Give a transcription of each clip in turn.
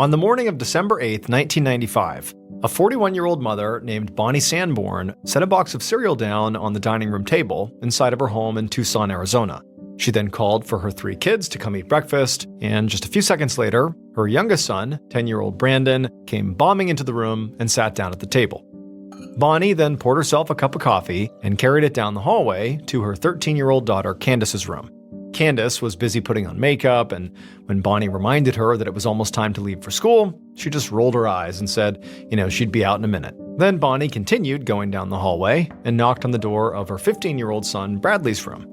On the morning of December 8, 1995, a 41-year-old mother named Bonnie Sanborn set a box of cereal down on the dining room table inside of her home in Tucson, Arizona. She then called for her 3 kids to come eat breakfast, and just a few seconds later, her youngest son, 10-year-old Brandon, came bombing into the room and sat down at the table. Bonnie then poured herself a cup of coffee and carried it down the hallway to her 13-year-old daughter Candace's room. Candace was busy putting on makeup, and when Bonnie reminded her that it was almost time to leave for school, she just rolled her eyes and said, she'd be out in a minute. Then Bonnie continued going down the hallway and knocked on the door of her 15-year-old son Bradley's room.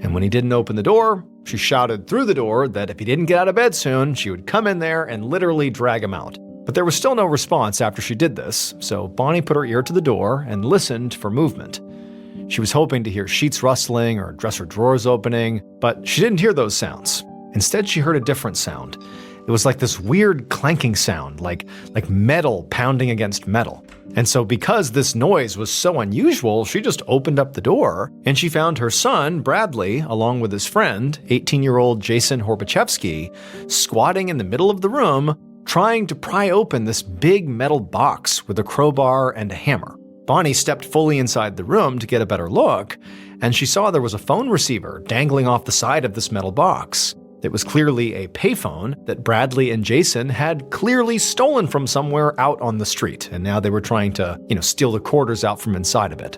And when he didn't open the door, she shouted through the door that if he didn't get out of bed soon, she would come in there and literally drag him out. But there was still no response after she did this, so Bonnie put her ear to the door and listened for movement. She was hoping to hear sheets rustling or dresser drawers opening, but she didn't hear those sounds. Instead, she heard a different sound. It was like this weird clanking sound, like metal pounding against metal. And so because this noise was so unusual, she just opened up the door, and she found her son, Bradley, along with his friend, 18-year-old Jason Horbachevsky, squatting in the middle of the room, trying to pry open this big metal box with a crowbar and a hammer. Bonnie stepped fully inside the room to get a better look, and she saw there was a phone receiver dangling off the side of this metal box. It was clearly a payphone that Bradley and Jason had clearly stolen from somewhere out on the street, and now they were trying to, steal the quarters out from inside of it.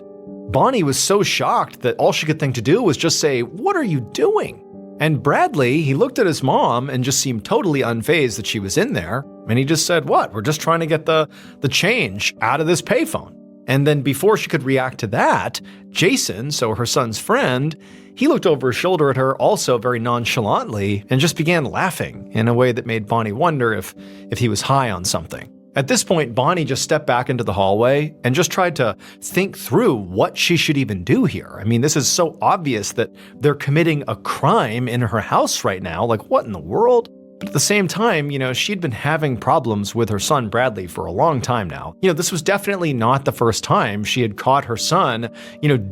Bonnie was so shocked that all she could think to do was just say, "What are you doing?" And Bradley, he looked at his mom and just seemed totally unfazed that she was in there, and he just said, "What? We're just trying to get the change out of this payphone." And then before she could react to that, Jason, so her son's friend, he looked over his shoulder at her also very nonchalantly and just began laughing in a way that made Bonnie wonder if he was high on something. At this point, Bonnie just stepped back into the hallway and just tried to think through what she should even do here. I mean, this is so obvious that they're committing a crime in her house right now. Like, what in the world? But at the same time, she'd been having problems with her son Bradley for a long time now. This was definitely not the first time she had caught her son,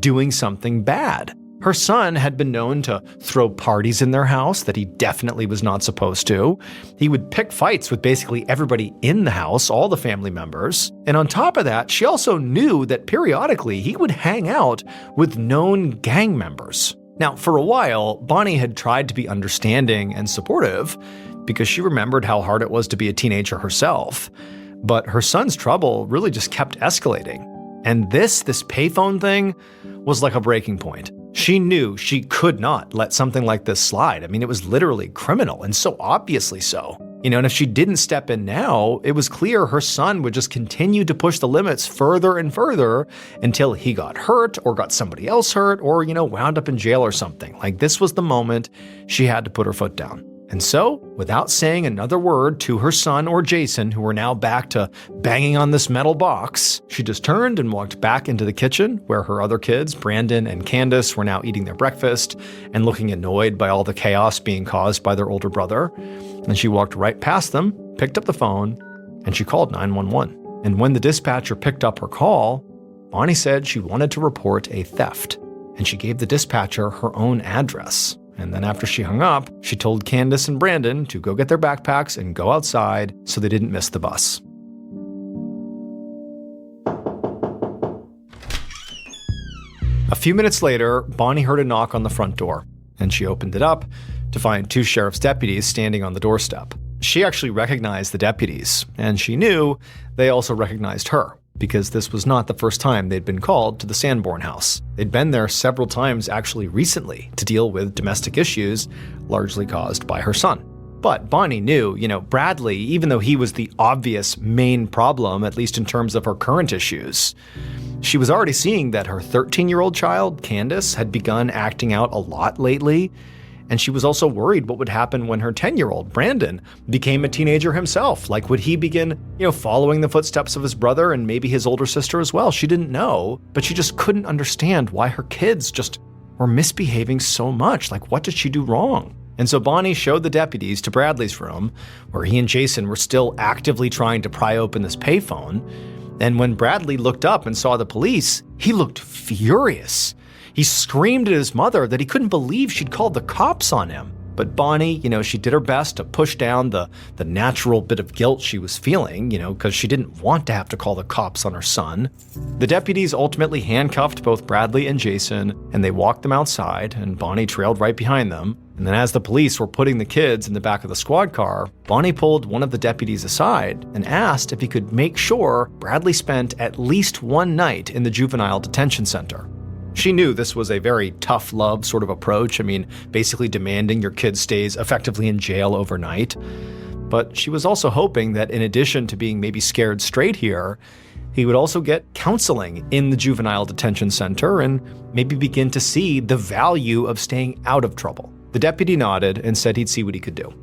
doing something bad. Her son had been known to throw parties in their house that he definitely was not supposed to. He would pick fights with basically everybody in the house, all the family members. And on top of that, she also knew that periodically he would hang out with known gang members. Now, for a while, Bonnie had tried to be understanding and supportive because she remembered how hard it was to be a teenager herself. But her son's trouble really just kept escalating. And this payphone thing was like a breaking point. She knew she could not let something like this slide. I mean, it was literally criminal, and so obviously so. And if she didn't step in now, it was clear her son would just continue to push the limits further and further until he got hurt or got somebody else hurt or, wound up in jail or something. Like, this was the moment she had to put her foot down. And so, without saying another word to her son or Jason, who were now back to banging on this metal box, she just turned and walked back into the kitchen where her other kids, Brandon and Candace, were now eating their breakfast and looking annoyed by all the chaos being caused by their older brother. And she walked right past them, picked up the phone, and she called 911. And when the dispatcher picked up her call, Bonnie said she wanted to report a theft, and she gave the dispatcher her own address. And then after she hung up, she told Candace and Brandon to go get their backpacks and go outside so they didn't miss the bus. A few minutes later, Bonnie heard a knock on the front door, and she opened it up to find 2 sheriff's deputies standing on the doorstep. She actually recognized the deputies, and she knew they also recognized her, because this was not the first time they'd been called to the Sanborn house. They'd been there several times actually recently to deal with domestic issues, largely caused by her son. But Bonnie knew, Bradley, even though he was the obvious main problem, at least in terms of her current issues, she was already seeing that her 13-year-old child, Candace, had begun acting out a lot lately. And she was also worried what would happen when her 10-year-old, Brandon, became a teenager himself. Like, would he begin, following the footsteps of his brother and maybe his older sister as well? She didn't know, but she just couldn't understand why her kids just were misbehaving so much. Like, what did she do wrong? And so Bonnie showed the deputies to Bradley's room, where he and Jason were still actively trying to pry open this payphone. And when Bradley looked up and saw the police, he looked furious. He screamed at his mother that he couldn't believe she'd called the cops on him. But Bonnie, she did her best to push down the natural bit of guilt she was feeling, because she didn't want to have to call the cops on her son. The deputies ultimately handcuffed both Bradley and Jason, and they walked them outside, and Bonnie trailed right behind them. And then as the police were putting the kids in the back of the squad car, Bonnie pulled one of the deputies aside and asked if he could make sure Bradley spent at least one night in the juvenile detention center. She knew this was a very tough love sort of approach. Basically demanding your kid stays effectively in jail overnight. But she was also hoping that in addition to being maybe scared straight here, he would also get counseling in the juvenile detention center and maybe begin to see the value of staying out of trouble. The deputy nodded and said he'd see what he could do.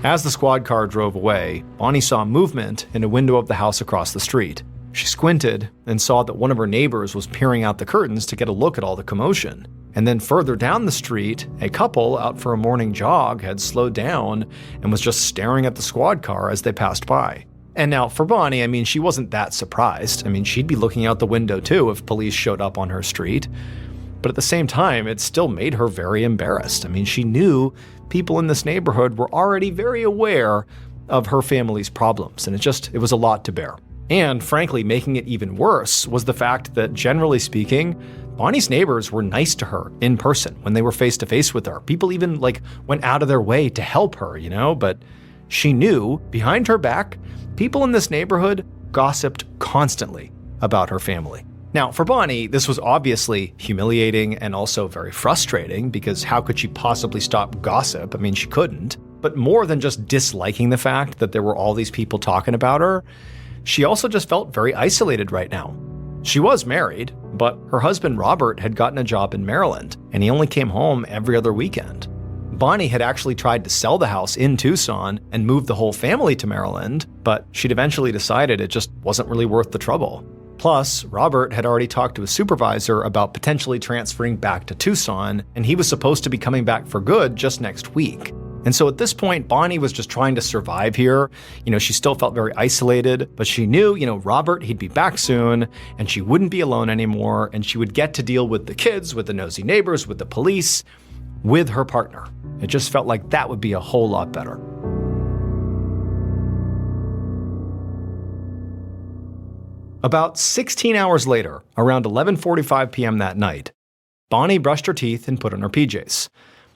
As the squad car drove away, Bonnie saw movement in a window of the house across the street. She squinted and saw that one of her neighbors was peering out the curtains to get a look at all the commotion. And then further down the street, a couple out for a morning jog had slowed down and was just staring at the squad car as they passed by. And now for Bonnie, she wasn't that surprised. She'd be looking out the window too if police showed up on her street. But at the same time, it still made her very embarrassed. She knew people in this neighborhood were already very aware of her family's problems, and it was a lot to bear. And frankly, making it even worse was the fact that, generally speaking, Bonnie's neighbors were nice to her in person when they were face to face with her. People even went out of their way to help her, but she knew behind her back, people in this neighborhood gossiped constantly about her family. Now, for Bonnie, this was obviously humiliating and also very frustrating because how could she possibly stop gossip? She couldn't. But more than just disliking the fact that there were all these people talking about her, she also just felt very isolated right now. She was married, but her husband Robert had gotten a job in Maryland, and he only came home every other weekend. Bonnie had actually tried to sell the house in Tucson and move the whole family to Maryland, but she'd eventually decided it just wasn't really worth the trouble. Plus, Robert had already talked to his supervisor about potentially transferring back to Tucson, and he was supposed to be coming back for good just next week. And so at this point, Bonnie was just trying to survive here. She still felt very isolated, but she knew, Robert, he'd be back soon, and she wouldn't be alone anymore, and she would get to deal with the kids, with the nosy neighbors, with the police, with her partner. It just felt like that would be a whole lot better. About 16 hours later, around 11:45 p.m. that night, Bonnie brushed her teeth and put on her PJs.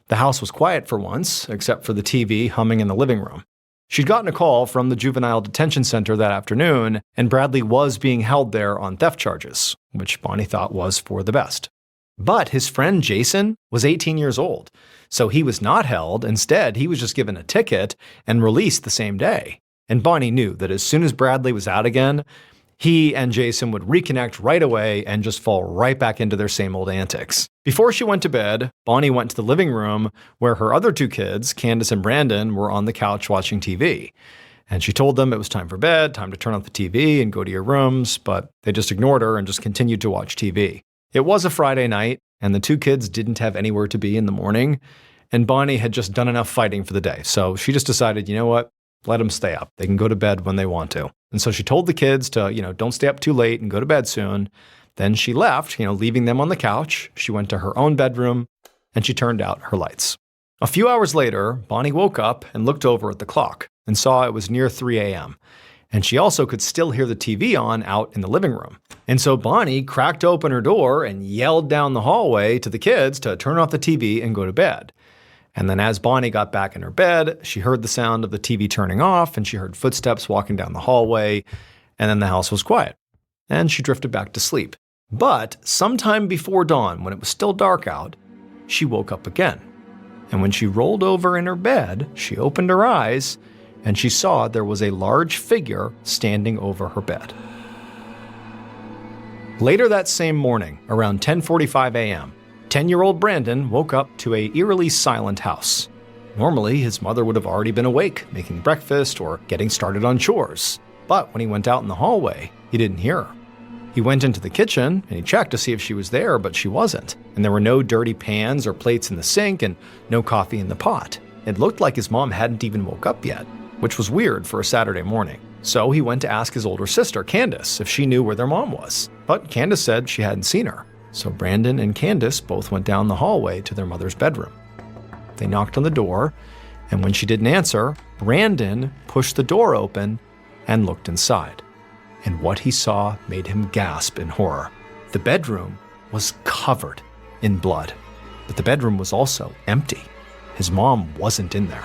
The house was quiet for once, except for the TV humming in the living room. She'd gotten a call from the juvenile detention center that afternoon, and Bradley was being held there on theft charges, which Bonnie thought was for the best. But his friend Jason was 18 years old, so he was not held. Instead, he was just given a ticket and released the same day. And Bonnie knew that as soon as Bradley was out again, he and Jason would reconnect right away and just fall right back into their same old antics. Before she went to bed, Bonnie went to the living room where her other two kids, Candace and Brandon, were on the couch watching TV. And she told them it was time for bed, time to turn off the TV and go to your rooms, but they just ignored her and just continued to watch TV. It was a Friday night, and the two kids didn't have anywhere to be in the morning, and Bonnie had just done enough fighting for the day. So she just decided, you know what? Let them stay up. They can go to bed when they want to. And so she told the kids to, don't stay up too late and go to bed soon. Then she left, leaving them on the couch. She went to her own bedroom and she turned out her lights. A few hours later, Bonnie woke up and looked over at the clock and saw it was near 3 a.m. And she also could still hear the TV on out in the living room. And so Bonnie cracked open her door and yelled down the hallway to the kids to turn off the TV and go to bed. And then as Bonnie got back in her bed, she heard the sound of the TV turning off and she heard footsteps walking down the hallway, and then the house was quiet. And she drifted back to sleep. But sometime before dawn, when it was still dark out, she woke up again. And when she rolled over in her bed, she opened her eyes and she saw there was a large figure standing over her bed. Later that same morning, around 10:45 a.m., 10-year-old Brandon woke up to an eerily silent house. Normally, his mother would have already been awake, making breakfast or getting started on chores. But when he went out in the hallway, he didn't hear her. He went into the kitchen and he checked to see if she was there, but she wasn't. And there were no dirty pans or plates in the sink and no coffee in the pot. It looked like his mom hadn't even woke up yet, which was weird for a Saturday morning. So he went to ask his older sister, Candace, if she knew where their mom was. But Candace said she hadn't seen her. So Brandon and Candace both went down the hallway to their mother's bedroom. They knocked on the door, and when she didn't answer, Brandon pushed the door open and looked inside. And what he saw made him gasp in horror. The bedroom was covered in blood, but the bedroom was also empty. His mom wasn't in there.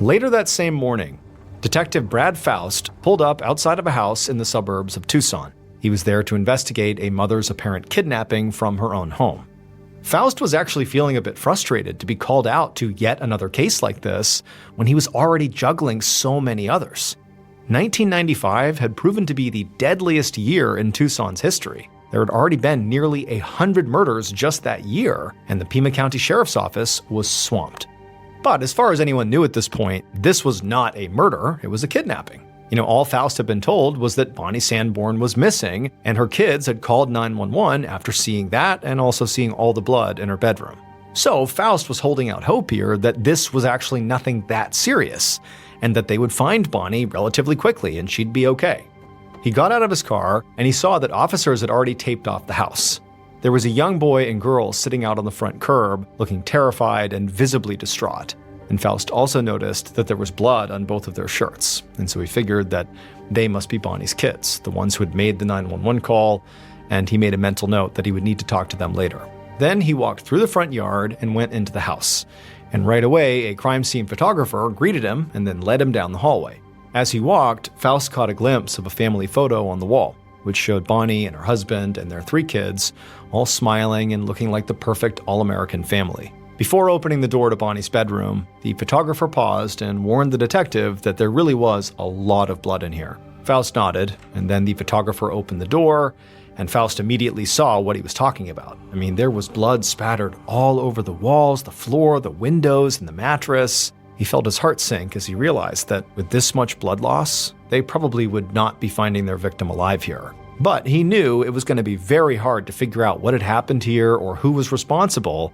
Later that same morning, Detective Brad Faust pulled up outside of a house in the suburbs of Tucson. He was there to investigate a mother's apparent kidnapping from her own home. Faust was actually feeling a bit frustrated to be called out to yet another case like this when he was already juggling so many others. 1995 had proven to be the deadliest year in Tucson's history. There had already been nearly 100 murders just that year, and the Pima County Sheriff's Office was swamped. But as far as anyone knew at this point, this was not a murder, it was a kidnapping. All Faust had been told was that Bonnie Sanborn was missing, and her kids had called 911 after seeing that and also seeing all the blood in her bedroom. So Faust was holding out hope here that this was actually nothing that serious, and that they would find Bonnie relatively quickly and she'd be okay. He got out of his car and he saw that officers had already taped off the house. There was a young boy and girl sitting out on the front curb, looking terrified and visibly distraught. And Faust also noticed that there was blood on both of their shirts, and so he figured that they must be Bonnie's kids, the ones who had made the 911 call, and he made a mental note that he would need to talk to them later. Then he walked through the front yard and went into the house. And right away, a crime scene photographer greeted him and then led him down the hallway. As he walked, Faust caught a glimpse of a family photo on the wall, which showed Bonnie and her husband and their 3 kids, all smiling and looking like the perfect all-American family. Before opening the door to Bonnie's bedroom, the photographer paused and warned the detective that there really was a lot of blood in here. Faust nodded, and then the photographer opened the door, and Faust immediately saw what he was talking about. There was blood spattered all over the walls, the floor, the windows, and the mattress. He felt his heart sink as he realized that with this much blood loss, they probably would not be finding their victim alive here. But he knew it was going to be very hard to figure out what had happened here or who was responsible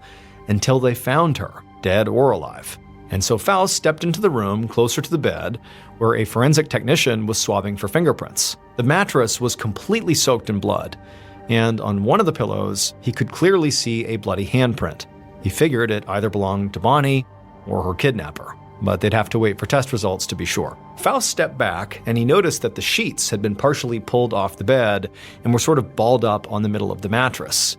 until they found her, dead or alive. And so Faust stepped into the room closer to the bed, where a forensic technician was swabbing for fingerprints. The mattress was completely soaked in blood, and on one of the pillows, he could clearly see a bloody handprint. He figured it either belonged to Bonnie or her kidnapper, but they'd have to wait for test results to be sure. Faust stepped back, and he noticed that the sheets had been partially pulled off the bed and were sort of balled up on the middle of the mattress.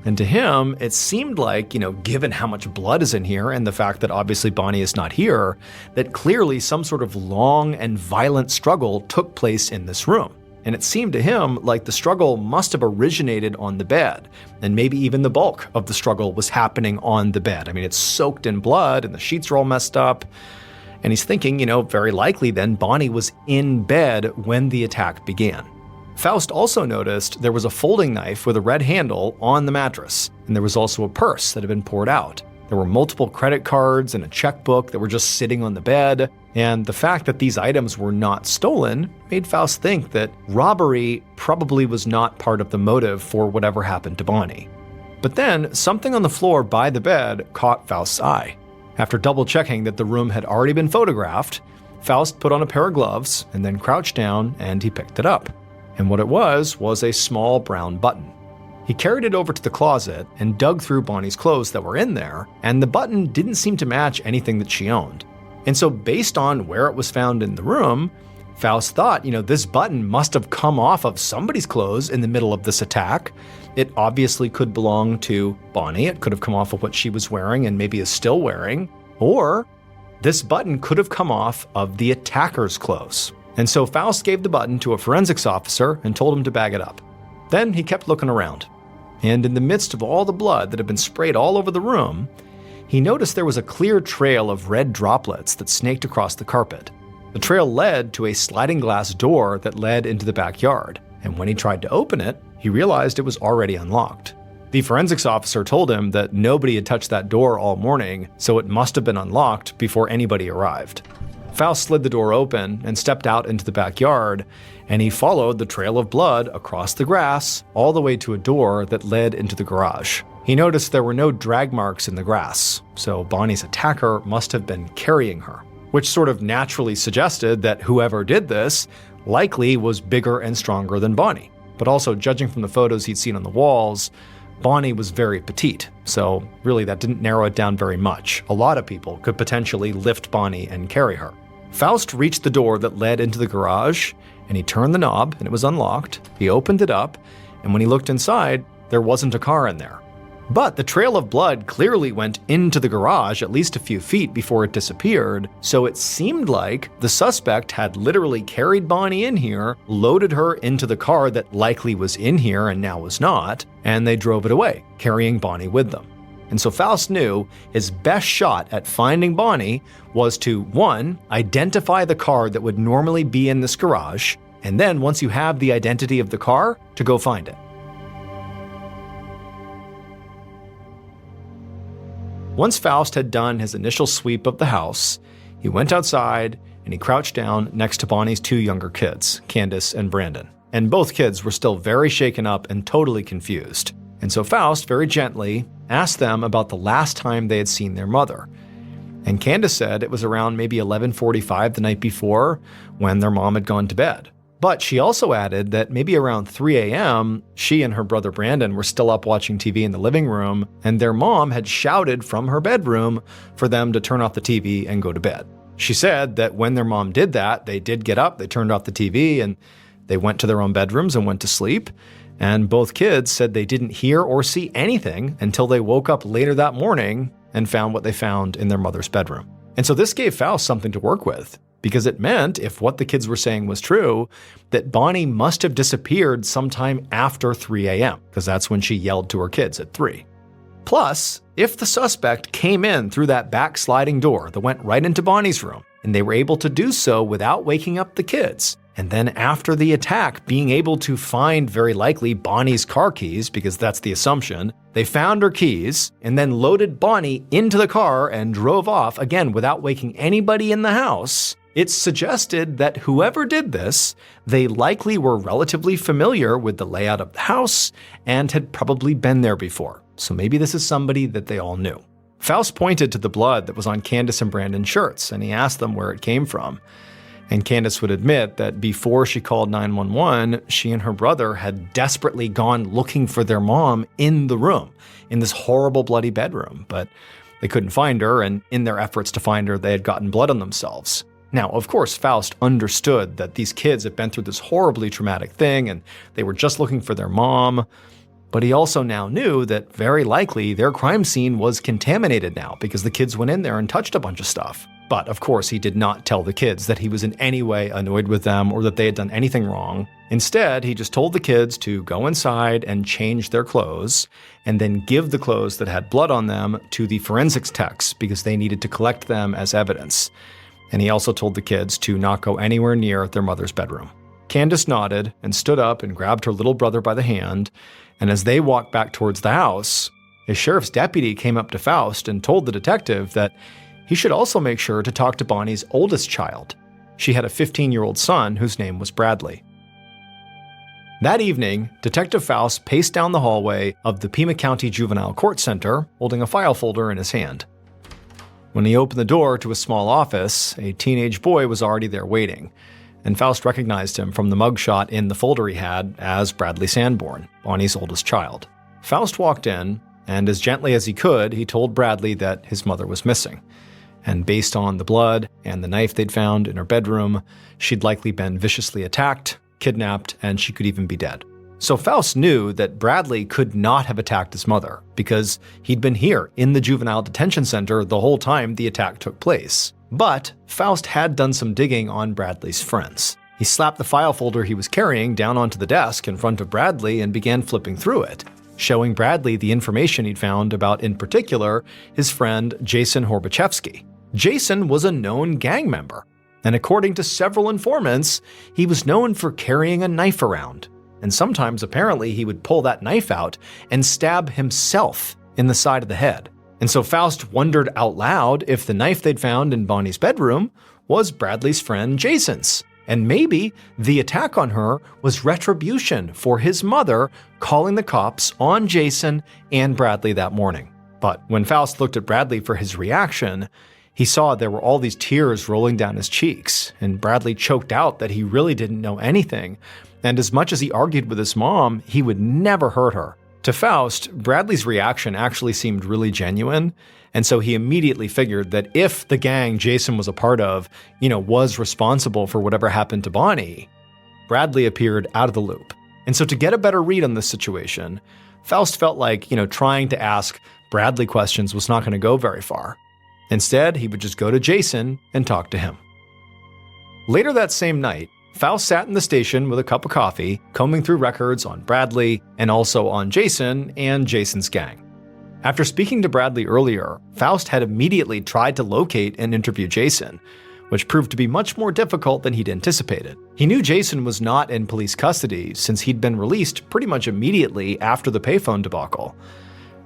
And to him, it seemed like, given how much blood is in here and the fact that obviously Bonnie is not here, that clearly some sort of long and violent struggle took place in this room. And it seemed to him like the struggle must have originated on the bed, and maybe even the bulk of the struggle was happening on the bed. It's soaked in blood and the sheets are all messed up. And he's thinking, very likely then Bonnie was in bed when the attack began. Faust also noticed there was a folding knife with a red handle on the mattress, and there was also a purse that had been poured out. There were multiple credit cards and a checkbook that were just sitting on the bed, and the fact that these items were not stolen made Faust think that robbery probably was not part of the motive for whatever happened to Bonnie. But then, something on the floor by the bed caught Faust's eye. After double-checking that the room had already been photographed, Faust put on a pair of gloves and then crouched down and he picked it up. And what it was a small brown button. He carried it over to the closet and dug through Bonnie's clothes that were in there, and the button didn't seem to match anything that she owned. And so based on where it was found in the room, Faust thought, this button must have come off of somebody's clothes in the middle of this attack. It obviously could belong to Bonnie. It could have come off of what she was wearing and maybe is still wearing. Or this button could have come off of the attacker's clothes. And so Faust gave the button to a forensics officer and told him to bag it up. Then he kept looking around. And in the midst of all the blood that had been sprayed all over the room, he noticed there was a clear trail of red droplets that snaked across the carpet. The trail led to a sliding glass door that led into the backyard, and when he tried to open it, he realized it was already unlocked. The forensics officer told him that nobody had touched that door all morning, so it must have been unlocked before anybody arrived. Faust slid the door open and stepped out into the backyard, and he followed the trail of blood across the grass all the way to a door that led into the garage. He noticed there were no drag marks in the grass, so Bonnie's attacker must have been carrying her, which sort of naturally suggested that whoever did this likely was bigger and stronger than Bonnie. But also, judging from the photos he'd seen on the walls, Bonnie was very petite, so really that didn't narrow it down very much. A lot of people could potentially lift Bonnie and carry her. Faust reached the door that led into the garage, and he turned the knob, and it was unlocked. He opened it up, and when he looked inside, there wasn't a car in there. But the trail of blood clearly went into the garage at least a few feet before it disappeared, so it seemed like the suspect had literally carried Bonnie in here, loaded her into the car that likely was in here and now was not, and they drove it away, carrying Bonnie with them. And so Faust knew his best shot at finding Bonnie was to, 1, identify the car that would normally be in this garage, and then once you have the identity of the car, to go find it. Once Faust had done his initial sweep of the house, he went outside and he crouched down next to Bonnie's 2 younger kids, Candace and Brandon. And both kids were still very shaken up and totally confused. And so Faust very gently asked them about the last time they had seen their mother. And Candace said it was around maybe 11:45 the night before when their mom had gone to bed. But she also added that maybe around 3 a.m., she and her brother Brandon were still up watching TV in the living room, and their mom had shouted from her bedroom for them to turn off the TV and go to bed. She said that when their mom did that, they did get up, they turned off the TV, and they went to their own bedrooms and went to sleep. And both kids said they didn't hear or see anything until they woke up later that morning and found what they found in their mother's bedroom. And so this gave Faust something to work with, because it meant, if what the kids were saying was true, that Bonnie must have disappeared sometime after 3 a.m., because that's when she yelled to her kids at 3. Plus, if the suspect came in through that back sliding door that went right into Bonnie's room, and they were able to do so without waking up the kids, and then after the attack being able to find very likely Bonnie's car keys, because that's the assumption, they found her keys and then loaded Bonnie into the car and drove off, again without waking anybody in the house, it suggested that whoever did this, they likely were relatively familiar with the layout of the house and had probably been there before. So maybe this is somebody that they all knew. Faust pointed to the blood that was on Candace and Brandon's shirts, and he asked them where it came from. And Candace would admit that before she called 911, she and her brother had desperately gone looking for their mom in the room, in this horrible bloody bedroom, but they couldn't find her, and in their efforts to find her, they had gotten blood on themselves. Now, of course, Faust understood that these kids had been through this horribly traumatic thing, and they were just looking for their mom, but he also now knew that very likely their crime scene was contaminated now because the kids went in there and touched a bunch of stuff. But of course, he did not tell the kids that he was in any way annoyed with them or that they had done anything wrong. Instead, he just told the kids to go inside and change their clothes, and then give the clothes that had blood on them to the forensics techs because they needed to collect them as evidence. And he also told the kids to not go anywhere near their mother's bedroom. Candace nodded and stood up and grabbed her little brother by the hand, and as they walked back towards the house, a sheriff's deputy came up to Faust and told the detective that he should also make sure to talk to Bonnie's oldest child. She had a 15-year-old son whose name was Bradley. That evening, Detective Faust paced down the hallway of the Pima County Juvenile Court Center, holding a file folder in his hand. When he opened the door to a small office, a teenage boy was already there waiting, and Faust recognized him from the mugshot in the folder he had as Bradley Sanborn, Bonnie's oldest child. Faust walked in, and as gently as he could, he told Bradley that his mother was missing. And based on the blood and the knife they'd found in her bedroom, she'd likely been viciously attacked, kidnapped, and she could even be dead. So Faust knew that Bradley could not have attacked his mother because he'd been here in the juvenile detention center the whole time the attack took place. But Faust had done some digging on Bradley's friends. He slapped the file folder he was carrying down onto the desk in front of Bradley and began flipping through it, showing Bradley the information he'd found about, in particular, his friend Jason Horbachevsky. Jason was a known gang member, and according to several informants, he was known for carrying a knife around. And sometimes, apparently, he would pull that knife out and stab himself in the side of the head. And so Faust wondered out loud if the knife they'd found in Bonnie's bedroom was Bradley's friend Jason's. And maybe the attack on her was retribution for his mother calling the cops on Jason and Bradley that morning. But when Faust looked at Bradley for his reaction, He saw there were all these tears rolling down his cheeks, and Bradley choked out that he really didn't know anything, and as much as he argued with his mom, he would never hurt her. To Faust, Bradley's reaction actually seemed really genuine, and so he immediately figured that if the gang Jason was a part of, was responsible for whatever happened to Bonnie, Bradley appeared out of the loop. And so to get a better read on this situation, Faust felt like, trying to ask Bradley questions was not going to go very far. Instead, he would just go to Jason and talk to him. Later that same night, Faust sat in the station with a cup of coffee, combing through records on Bradley and also on Jason and Jason's gang. After speaking to Bradley earlier, Faust had immediately tried to locate and interview Jason, which proved to be much more difficult than he'd anticipated. He knew Jason was not in police custody since he'd been released pretty much immediately after the payphone debacle.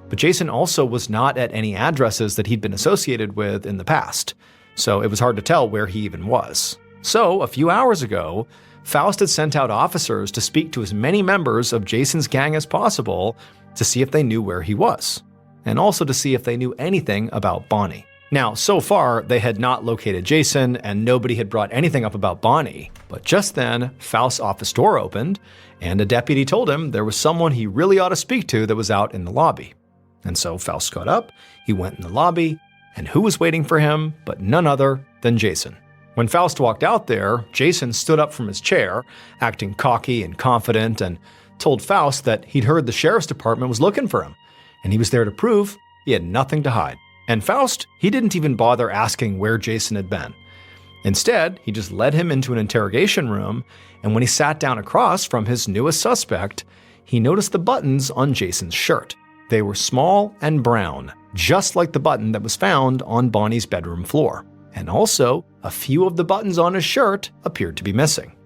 But Jason also was not at any addresses that he'd been associated with in the past, so it was hard to tell where he even was. So, a few hours ago, Faust had sent out officers to speak to as many members of Jason's gang as possible to see if they knew where he was, and also to see if they knew anything about Bonnie. Now, so far, they had not located Jason, and nobody had brought anything up about Bonnie, but just then, Faust's office door opened, and a deputy told him there was someone he really ought to speak to that was out in the lobby. And so Faust got up, he went in the lobby, and who was waiting for him but none other than Jason. When Faust walked out there, Jason stood up from his chair, acting cocky and confident, and told Faust that he'd heard the sheriff's department was looking for him, and he was there to prove he had nothing to hide. And Faust, he didn't even bother asking where Jason had been. Instead, he just led him into an interrogation room, and when he sat down across from his newest suspect, he noticed the buttons on Jason's shirt. They were small and brown, just like the button that was found on Bonnie's bedroom floor. And also, a few of the buttons on his shirt appeared to be missing.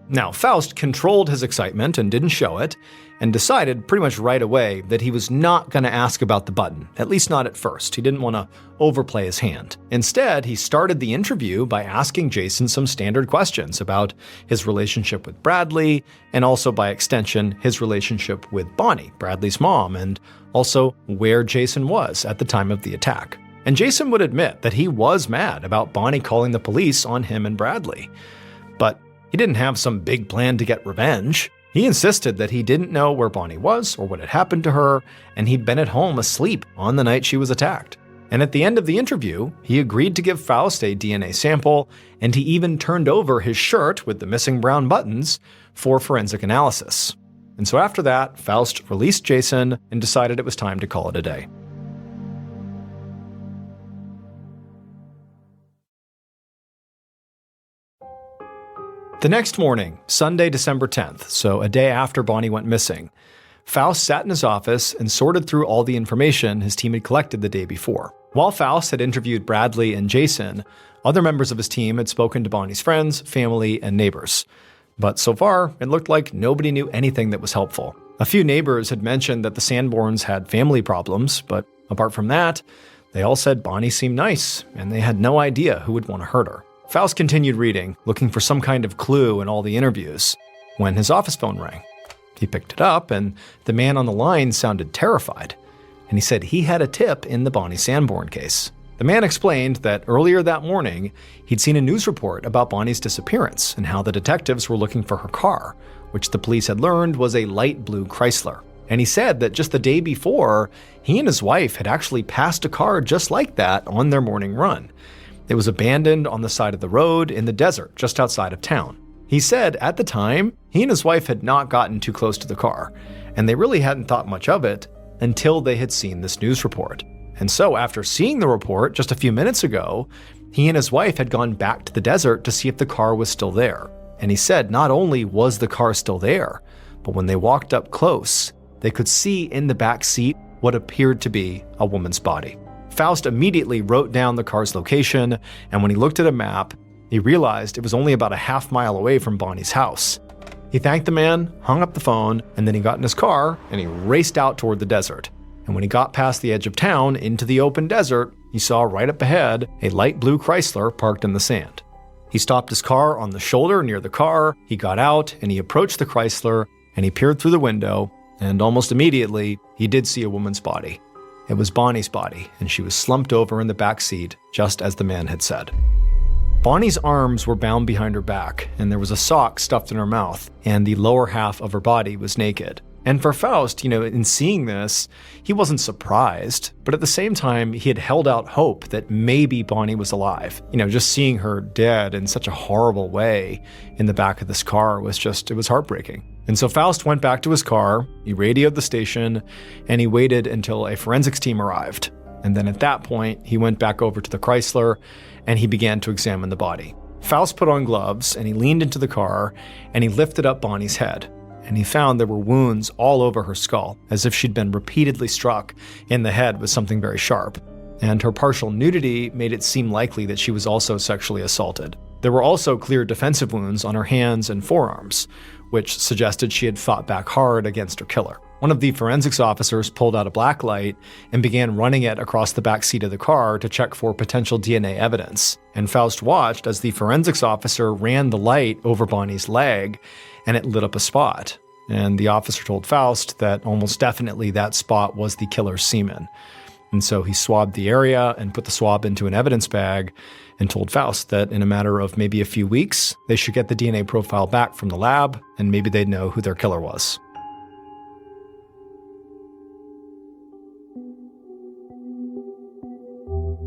Now, Faust controlled his excitement and didn't show it, and decided pretty much right away that he was not going to ask about the button, at least not at first. He didn't want to overplay his hand. Instead, he started the interview by asking Jason some standard questions about his relationship with Bradley, and also by extension, his relationship with Bonnie, Bradley's mom, and also where Jason was at the time of the attack. And Jason would admit that he was mad about Bonnie calling the police on him and Bradley. But he didn't have some big plan to get revenge. He insisted that he didn't know where Bonnie was or what had happened to her, and he'd been at home asleep on the night she was attacked. And at the end of the interview, he agreed to give Faust a DNA sample, and he even turned over his shirt with the missing brown buttons for forensic analysis. And so after that, Faust released Jason and decided it was time to call it a day. The next morning, Sunday, December 10th, so a day after Bonnie went missing, Faust sat in his office and sorted through all the information his team had collected the day before. While Faust had interviewed Bradley and Jason, other members of his team had spoken to Bonnie's friends, family, and neighbors. But so far, it looked like nobody knew anything that was helpful. A few neighbors had mentioned that the Sanborns had family problems, but apart from that, they all said Bonnie seemed nice, and they had no idea who would want to hurt her. Faust continued reading, looking for some kind of clue in all the interviews, when his office phone rang. He picked it up, and the man on the line sounded terrified, and he said he had a tip in the Bonnie Sanborn case. The man explained that earlier that morning, he'd seen a news report about Bonnie's disappearance and how the detectives were looking for her car, which the police had learned was a light blue Chrysler. And he said that just the day before, he and his wife had actually passed a car just like that on their morning run. It was abandoned on the side of the road in the desert just outside of town. He said at the time, he and his wife had not gotten too close to the car, and they really hadn't thought much of it until they had seen this news report. And so after seeing the report just a few minutes ago, he and his wife had gone back to the desert to see if the car was still there. And he said not only was the car still there, but when they walked up close, they could see in the back seat what appeared to be a woman's body. Faust immediately wrote down the car's location, and when he looked at a map, he realized it was only about a half mile away from Bonnie's house. He thanked the man, hung up the phone, and then he got in his car and he raced out toward the desert. And when he got past the edge of town into the open desert, he saw right up ahead a light blue Chrysler parked in the sand. He stopped his car on the shoulder near the car, he got out, and he approached the Chrysler, and he peered through the window, and almost immediately, he did see a woman's body. It was Bonnie's body, and she was slumped over in the back seat, just as the man had said. Bonnie's arms were bound behind her back, and there was a sock stuffed in her mouth, and the lower half of her body was naked. And for Faust, in seeing this, he wasn't surprised, but at the same time, he had held out hope that maybe Bonnie was alive. Just seeing her dead in such a horrible way in the back of this car it was heartbreaking. And so Faust went back to his car, he radioed the station, and he waited until a forensics team arrived. And then at that point, he went back over to the Chrysler, and he began to examine the body. Faust put on gloves, and he leaned into the car, and he lifted up Bonnie's head. And he found there were wounds all over her skull, as if she'd been repeatedly struck in the head with something very sharp. And her partial nudity made it seem likely that she was also sexually assaulted. There were also clear defensive wounds on her hands and forearms, which suggested she had fought back hard against her killer. One of the forensics officers pulled out a black light and began running it across the back seat of the car to check for potential DNA evidence. And Faust watched as the forensics officer ran the light over Bonnie's leg, and it lit up a spot. And the officer told Faust that almost definitely that spot was the killer's semen. And so he swabbed the area and put the swab into an evidence bag and told Faust that in a matter of maybe a few weeks, they should get the DNA profile back from the lab, and maybe they'd know who their killer was.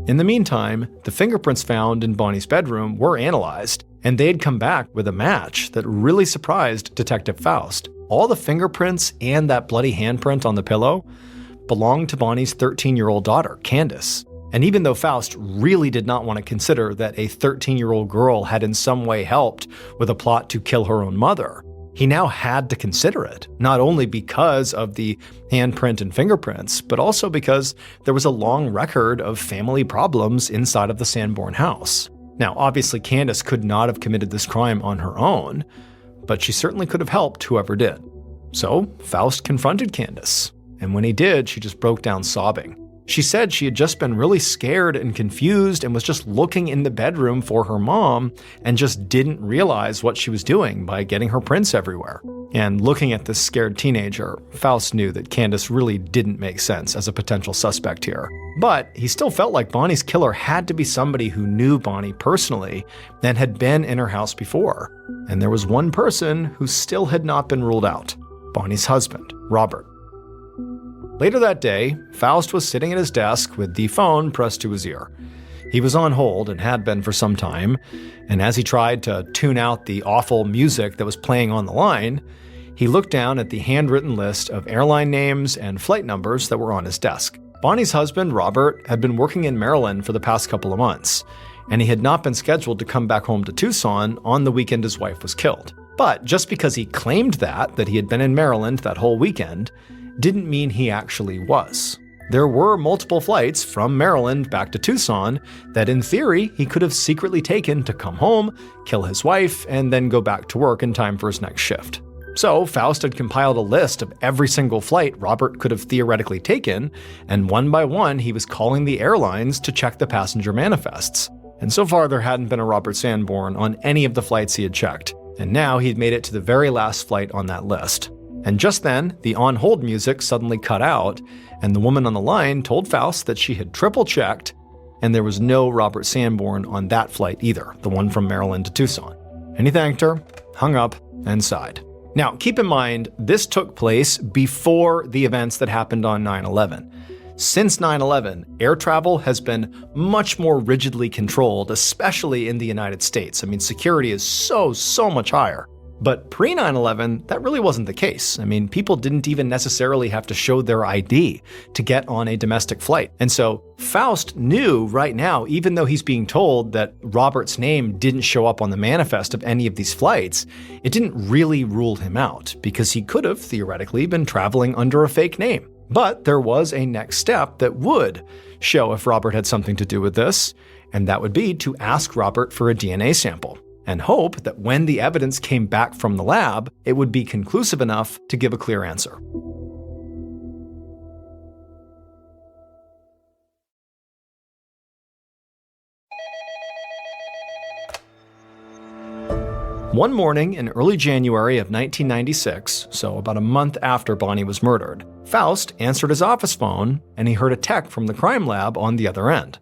In the meantime, the fingerprints found in Bonnie's bedroom were analyzed, and they had come back with a match that really surprised Detective Faust. All the fingerprints and that bloody handprint on the pillow belonged to Bonnie's 13-year-old daughter, Candace. And even though Faust really did not want to consider that a 13-year-old girl had in some way helped with a plot to kill her own mother, he now had to consider it, not only because of the handprint and fingerprints, but also because there was a long record of family problems inside of the Sanborn house. Now, obviously, Candace could not have committed this crime on her own, but she certainly could have helped whoever did. So, Faust confronted Candace, and when he did, she just broke down sobbing. She said she had just been really scared and confused and was just looking in the bedroom for her mom and just didn't realize what she was doing by getting her prints everywhere. And looking at this scared teenager, Faust knew that Candace really didn't make sense as a potential suspect here. But he still felt like Bonnie's killer had to be somebody who knew Bonnie personally and had been in her house before. And there was one person who still had not been ruled out: Bonnie's husband, Robert. Later that day, Faust was sitting at his desk with the phone pressed to his ear. He was on hold and had been for some time, and as he tried to tune out the awful music that was playing on the line, he looked down at the handwritten list of airline names and flight numbers that were on his desk. Bonnie's husband, Robert, had been working in Maryland for the past couple of months, and he had not been scheduled to come back home to Tucson on the weekend his wife was killed. But just because he claimed that he had been in Maryland that whole weekend, didn't mean he actually was. There were multiple flights from Maryland back to Tucson that in theory he could have secretly taken to come home, kill his wife, and then go back to work in time for his next shift. So Faust had compiled a list of every single flight Robert could have theoretically taken, and one by one he was calling the airlines to check the passenger manifests. And so far there hadn't been a Robert Sanborn on any of the flights he had checked, and now he'd made it to the very last flight on that list. And just then, the on-hold music suddenly cut out, and the woman on the line told Faust that she had triple-checked, and there was no Robert Sanborn on that flight either, the one from Maryland to Tucson. And he thanked her, hung up, and sighed. Now, keep in mind, this took place before the events that happened on 9/11. Since 9/11, air travel has been much more rigidly controlled, especially in the United States. I mean, security is so much higher. But pre-9/11, that really wasn't the case. I mean, people didn't even necessarily have to show their ID to get on a domestic flight. And so Faust knew right now, even though he's being told that Robert's name didn't show up on the manifest of any of these flights, it didn't really rule him out, because he could have theoretically been traveling under a fake name. But there was a next step that would show if Robert had something to do with this, and that would be to ask Robert for a DNA sample, and hope that when the evidence came back from the lab, it would be conclusive enough to give a clear answer. One morning in early January of 1996, so about a month after Bonnie was murdered, Faust answered his office phone and he heard a tech from the crime lab on the other end.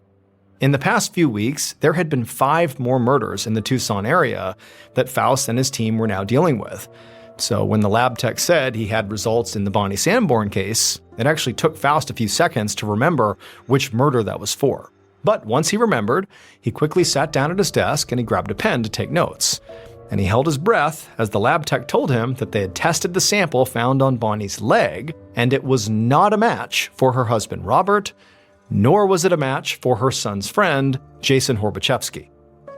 In the past few weeks, there had been 5 more murders in the Tucson area that Faust and his team were now dealing with. So when the lab tech said he had results in the Bonnie Sanborn case, it actually took Faust a few seconds to remember which murder that was for. But once he remembered, he quickly sat down at his desk and he grabbed a pen to take notes. And he held his breath as the lab tech told him that they had tested the sample found on Bonnie's leg, and it was not a match for her husband Robert, nor was it a match for her son's friend, Jason Horbachevsky.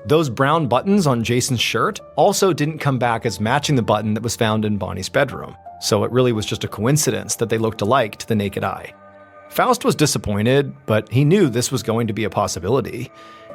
Those brown buttons on Jason's shirt also didn't come back as matching the button that was found in Bonnie's bedroom, so it really was just a coincidence that they looked alike to the naked eye. Faust was disappointed, but he knew this was going to be a possibility,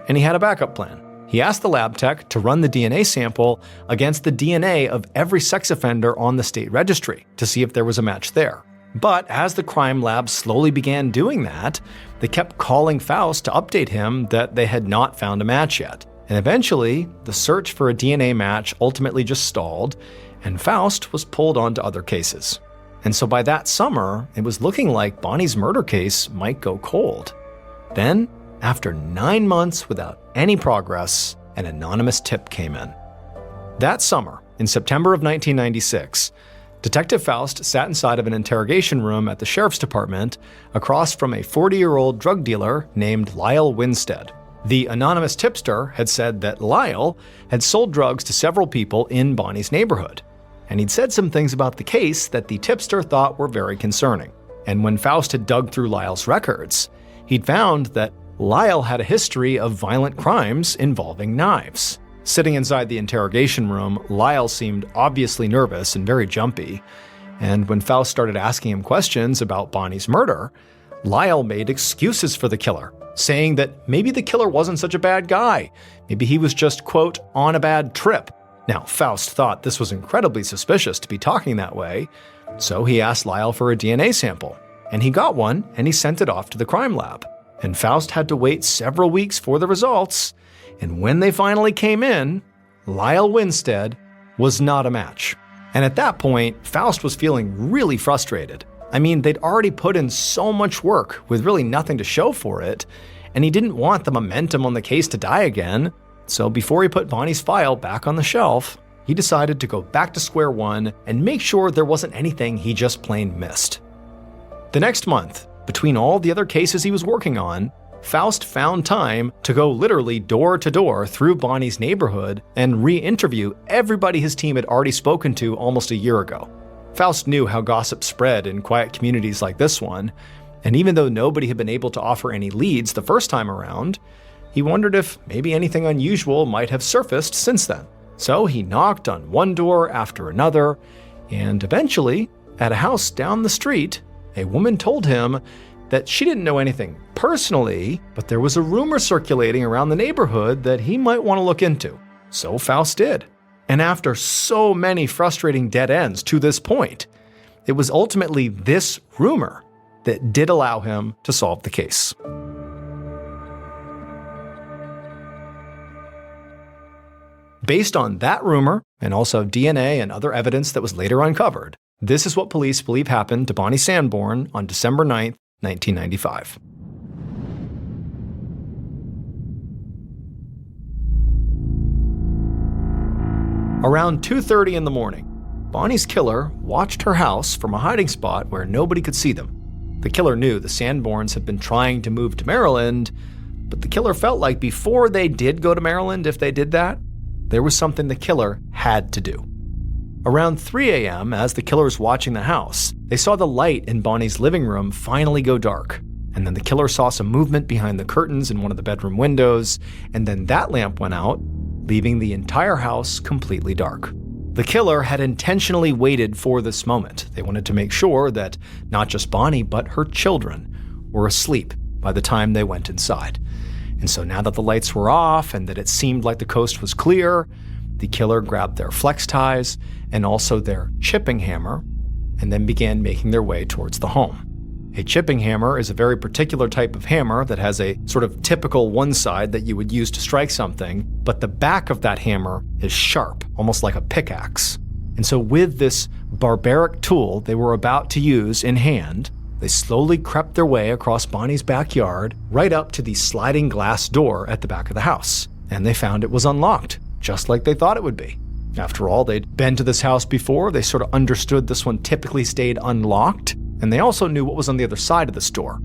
and he had a backup plan. He asked the lab tech to run the DNA sample against the DNA of every sex offender on the state registry to see if there was a match there. But as the crime lab slowly began doing that, they kept calling Faust to update him that they had not found a match yet. And eventually, the search for a DNA match ultimately just stalled, and Faust was pulled onto other cases. And so by that summer, it was looking like Bonnie's murder case might go cold. Then, after 9 months without any progress, an anonymous tip came in. That summer, in September of 1996, Detective Faust sat inside of an interrogation room at the sheriff's department across from a 40-year-old drug dealer named Lyle Winstead. The anonymous tipster had said that Lyle had sold drugs to several people in Bonnie's neighborhood, and he'd said some things about the case that the tipster thought were very concerning. And when Faust had dug through Lyle's records, he'd found that Lyle had a history of violent crimes involving knives. Sitting inside the interrogation room, Lyle seemed obviously nervous and very jumpy, and when Faust started asking him questions about Bonnie's murder, Lyle made excuses for the killer, saying that maybe the killer wasn't such a bad guy, maybe he was just, quote, on a bad trip. Now, Faust thought this was incredibly suspicious to be talking that way, so he asked Lyle for a DNA sample, and he got one and he sent it off to the crime lab. And Faust had to wait several weeks for the results, and when they finally came in, Lyle Winstead was not a match. And at that point, Faust was feeling really frustrated. I mean, they'd already put in so much work with really nothing to show for it, and he didn't want the momentum on the case to die again. So before he put Bonnie's file back on the shelf, he decided to go back to square one and make sure there wasn't anything he just plain missed. The next month, between all the other cases he was working on, Faust found time to go literally door to door through Bonnie's neighborhood and re-interview everybody his team had already spoken to almost a year ago. Faust knew how gossip spread in quiet communities like this one, and even though nobody had been able to offer any leads the first time around, he wondered if maybe anything unusual might have surfaced since then. So he knocked on one door after another, and eventually, at a house down the street, a woman told him that she didn't know anything personally, but there was a rumor circulating around the neighborhood that he might want to look into. So Faust did. And after so many frustrating dead ends to this point, it was ultimately this rumor that did allow him to solve the case. Based on that rumor, and also DNA and other evidence that was later uncovered, this is what police believe happened to Bonnie Sanborn on December 9th, 1995. Around 2:30 in the morning, Bonnie's killer watched her house from a hiding spot where nobody could see them. The killer knew the Sanborns had been trying to move to Maryland, but the killer felt like before they did go to Maryland, if they did that, there was something the killer had to do. Around 3 a.m., as the killer was watching the house, they saw the light in Bonnie's living room finally go dark. And then the killer saw some movement behind the curtains in one of the bedroom windows, and then that lamp went out, leaving the entire house completely dark. The killer had intentionally waited for this moment. They wanted to make sure that not just Bonnie, but her children were asleep by the time they went inside. And so now that the lights were off and that it seemed like the coast was clear, the killer grabbed their flex ties and also their chipping hammer and then began making their way towards the home. A chipping hammer is a very particular type of hammer that has a sort of typical one side that you would use to strike something, but the back of that hammer is sharp, almost like a pickaxe. And so with this barbaric tool they were about to use in hand, they slowly crept their way across Bonnie's backyard right up to the sliding glass door at the back of the house. And they found it was unlocked, just like they thought it would be. After all, they'd been to this house before, they sort of understood this one typically stayed unlocked, and they also knew what was on the other side of this door.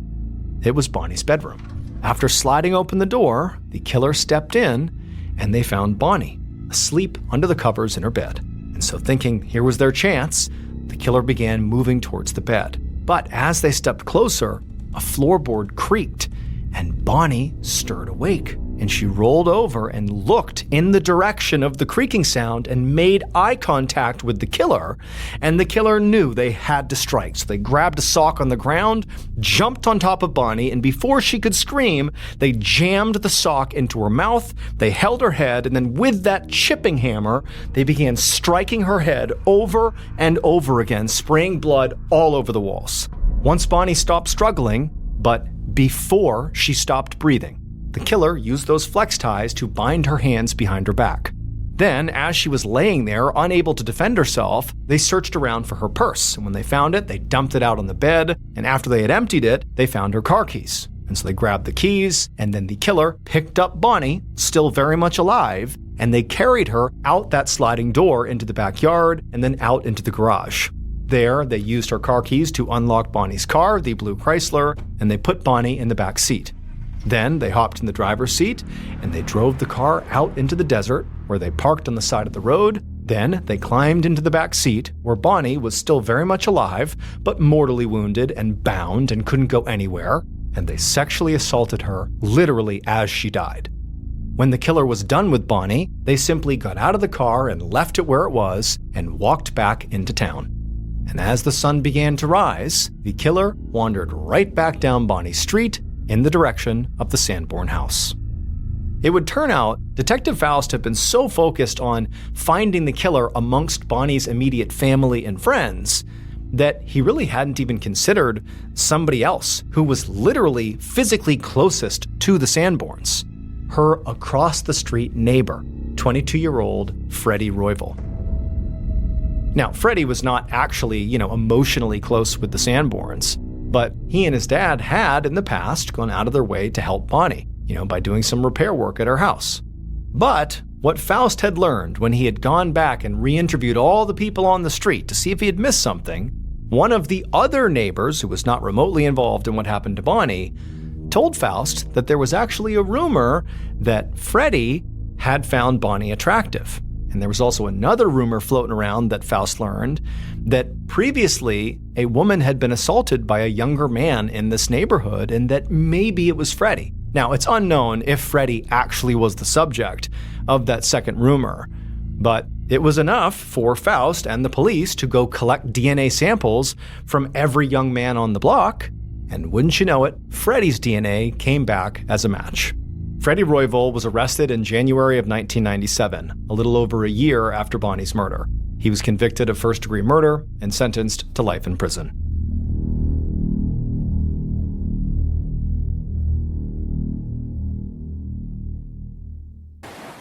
It was Bonnie's bedroom. After sliding open the door, the killer stepped in, and they found Bonnie, asleep under the covers in her bed. And so thinking here was their chance, the killer began moving towards the bed. But as they stepped closer, a floorboard creaked, and Bonnie stirred awake. And she rolled over and looked in the direction of the creaking sound and made eye contact with the killer. And the killer knew they had to strike. So they grabbed a sock on the ground, jumped on top of Bonnie, and before she could scream, they jammed the sock into her mouth, they held her head, and then with that chipping hammer, they began striking her head over and over again, spraying blood all over the walls. Once Bonnie stopped struggling, but before she stopped breathing, the killer used those flex ties to bind her hands behind her back. Then, as she was laying there, unable to defend herself, they searched around for her purse, and when they found it, they dumped it out on the bed, and after they had emptied it, they found her car keys. And so they grabbed the keys, and then the killer picked up Bonnie, still very much alive, and they carried her out that sliding door into the backyard, and then out into the garage. There, they used her car keys to unlock Bonnie's car, the blue Chrysler, and they put Bonnie in the back seat. Then they hopped in the driver's seat and they drove the car out into the desert where they parked on the side of the road. Then they climbed into the back seat where Bonnie was still very much alive, but mortally wounded and bound and couldn't go anywhere. And they sexually assaulted her literally as she died. When the killer was done with Bonnie, they simply got out of the car and left it where it was and walked back into town. And as the sun began to rise, the killer wandered right back down Bonnie's street in the direction of the Sanborn house. It would turn out Detective Faust had been so focused on finding the killer amongst Bonnie's immediate family and friends that he really hadn't even considered somebody else who was literally physically closest to the Sanborns, her across the street neighbor, 22-year-old Freddie Royval. Now, Freddie was not actually, emotionally close with the Sanborns, but he and his dad had, in the past, gone out of their way to help Bonnie, by doing some repair work at her house. But what Faust had learned when he had gone back and re-interviewed all the people on the street to see if he had missed something, one of the other neighbors who was not remotely involved in what happened to Bonnie told Faust that there was actually a rumor that Freddie had found Bonnie attractive. And there was also another rumor floating around that Faust learned that previously a woman had been assaulted by a younger man in this neighborhood and that maybe it was Freddie. Now, it's unknown if Freddie actually was the subject of that second rumor, but it was enough for Faust and the police to go collect DNA samples from every young man on the block, and wouldn't you know it, Freddie's DNA came back as a match. Freddie Royval was arrested in January of 1997, a little over a year after Bonnie's murder. He was convicted of first-degree murder and sentenced to life in prison.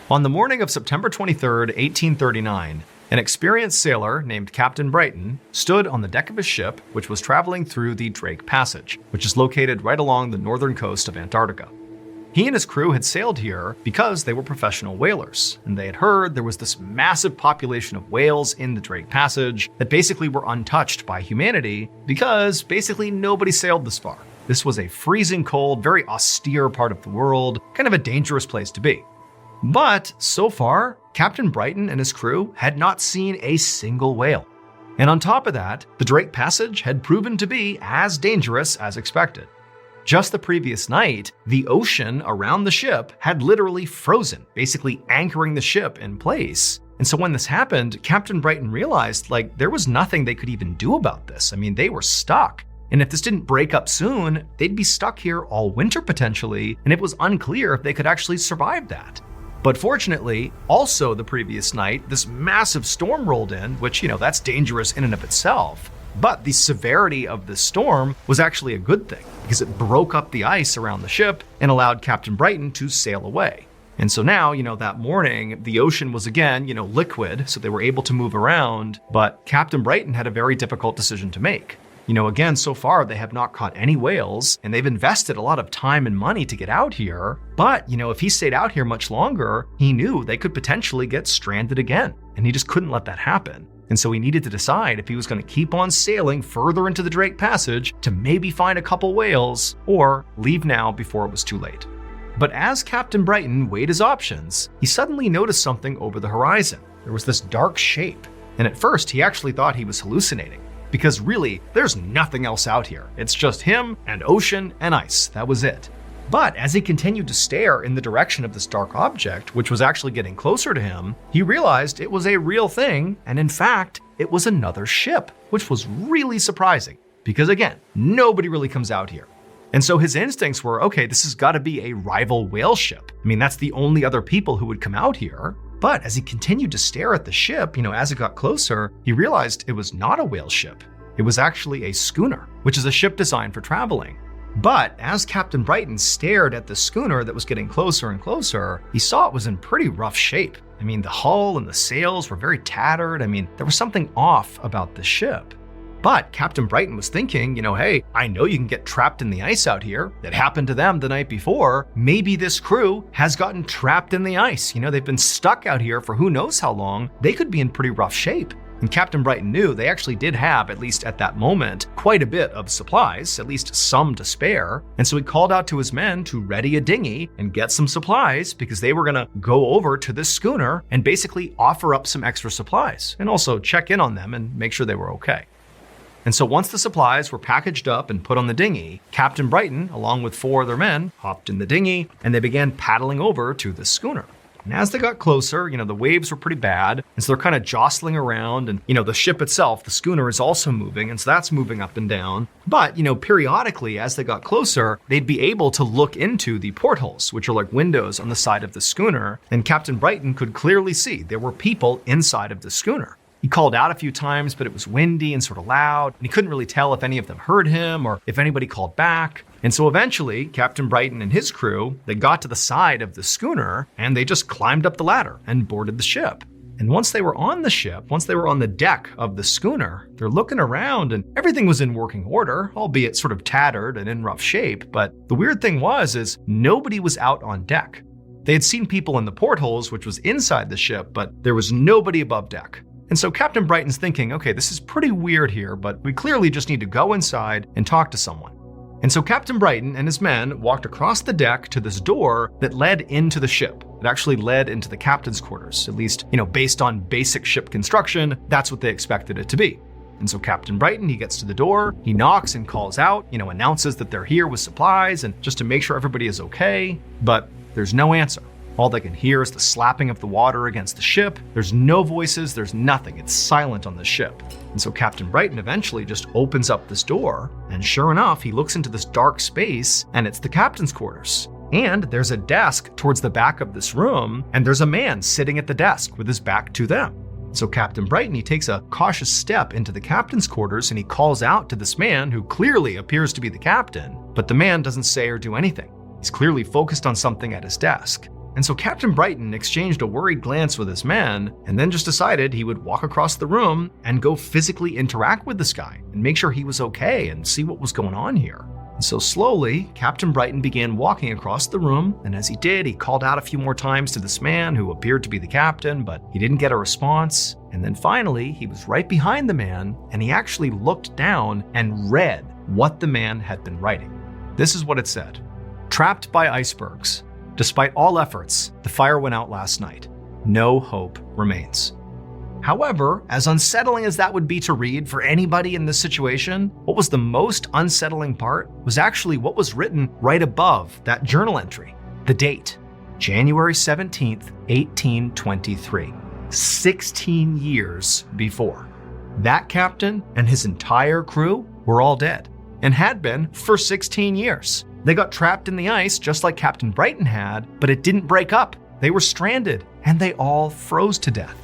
On the morning of September 23, 1839, an experienced sailor named Captain Brighton stood on the deck of his ship, which was traveling through the Drake Passage, which is located right along the northern coast of Antarctica. He and his crew had sailed here because they were professional whalers, and they had heard there was this massive population of whales in the Drake Passage that basically were untouched by humanity because basically nobody sailed this far. This was a freezing cold, very austere part of the world, kind of a dangerous place to be. But so far, Captain Brighton and his crew had not seen a single whale. And on top of that, the Drake Passage had proven to be as dangerous as expected. Just the previous night, the ocean around the ship had literally frozen, basically anchoring the ship in place. And so when this happened, Captain Brighton realized, there was nothing they could even do about this. I mean, they were stuck. And if this didn't break up soon, they'd be stuck here all winter potentially, and it was unclear if they could actually survive that. But fortunately, also the previous night, this massive storm rolled in, which, that's dangerous in and of itself. But the severity of the storm was actually a good thing because it broke up the ice around the ship and allowed Captain Brighton to sail away. And so now, that morning, the ocean was again, liquid, so they were able to move around, but Captain Brighton had a very difficult decision to make. Again, so far they have not caught any whales, and they've invested a lot of time and money to get out here. But, if he stayed out here much longer, he knew they could potentially get stranded again, and he just couldn't let that happen. And so he needed to decide if he was going to keep on sailing further into the Drake Passage to maybe find a couple whales, or leave now before it was too late. But as Captain Brighton weighed his options, he suddenly noticed something over the horizon. There was this dark shape, and at first he actually thought he was hallucinating. Because really, there's nothing else out here. It's just him and ocean and ice. That was it. But as he continued to stare in the direction of this dark object, which was actually getting closer to him, he realized it was a real thing, and in fact, it was another ship, which was really surprising. Because again, nobody really comes out here. And so his instincts were, okay, this has got to be a rival whale ship. That's the only other people who would come out here. But as he continued to stare at the ship, as it got closer, he realized it was not a whale ship. It was actually a schooner, which is a ship designed for traveling. But as Captain Brighton stared at the schooner that was getting closer and closer, he saw it was in pretty rough shape. The hull and the sails were very tattered. There was something off about the ship. But Captain Brighton was thinking, hey, I know you can get trapped in the ice out here. It happened to them the night before. Maybe this crew has gotten trapped in the ice. They've been stuck out here for who knows how long. They could be in pretty rough shape. And Captain Brighton knew they actually did have, at least at that moment, quite a bit of supplies, at least some to spare. And so he called out to his men to ready a dinghy and get some supplies because they were going to go over to this schooner and basically offer up some extra supplies and also check in on them and make sure they were okay. And so once the supplies were packaged up and put on the dinghy, Captain Brighton, along with 4 other men, hopped in the dinghy and they began paddling over to the schooner. And as they got closer, the waves were pretty bad. And so they're kind of jostling around and, the ship itself, the schooner is also moving. And so that's moving up and down. But, periodically as they got closer, they'd be able to look into the portholes, which are like windows on the side of the schooner. And Captain Brighton could clearly see there were people inside of the schooner. He called out a few times, but it was windy and sort of loud, and he couldn't really tell if any of them heard him or if anybody called back. And so eventually, Captain Brighton and his crew, they got to the side of the schooner, and they just climbed up the ladder and boarded the ship. And once they were on the ship, once they were on the deck of the schooner, they're looking around and everything was in working order, albeit sort of tattered and in rough shape. But the weird thing is nobody was out on deck. They had seen people in the portholes, which was inside the ship, but there was nobody above deck. And so Captain Brighton's thinking, okay, this is pretty weird here, but we clearly just need to go inside and talk to someone. And so Captain Brighton and his men walked across the deck to this door that led into the ship. It actually led into the captain's quarters, at least, based on basic ship construction, that's what they expected it to be. And so Captain Brighton, he gets to the door, he knocks and calls out, announces that they're here with supplies and just to make sure everybody is okay, but there's no answer. All they can hear is the slapping of the water against the ship. There's no voices, there's nothing. It's silent on the ship. And so Captain Brighton eventually just opens up this door, and sure enough, he looks into this dark space, and it's the captain's quarters. And there's a desk towards the back of this room, and there's a man sitting at the desk with his back to them. So Captain Brighton, he takes a cautious step into the captain's quarters and he calls out to this man who clearly appears to be the captain, but the man doesn't say or do anything. He's clearly focused on something at his desk. And so Captain Brighton exchanged a worried glance with his men and then just decided he would walk across the room and go physically interact with this guy and make sure he was okay and see what was going on here. And so slowly, Captain Brighton began walking across the room, and as he did, he called out a few more times to this man who appeared to be the captain, but he didn't get a response. And then finally, he was right behind the man, and he actually looked down and read what the man had been writing. This is what it said. "Trapped by icebergs. Despite all efforts, the fire went out last night. No hope remains." However, as unsettling as that would be to read for anybody in this situation, what was the most unsettling part was actually what was written right above that journal entry. The date, January 17th, 1823, 16 years before. That captain and his entire crew were all dead, and had been for 16 years. They got trapped in the ice just like Captain Brighton had, but it didn't break up. They were stranded, and they all froze to death.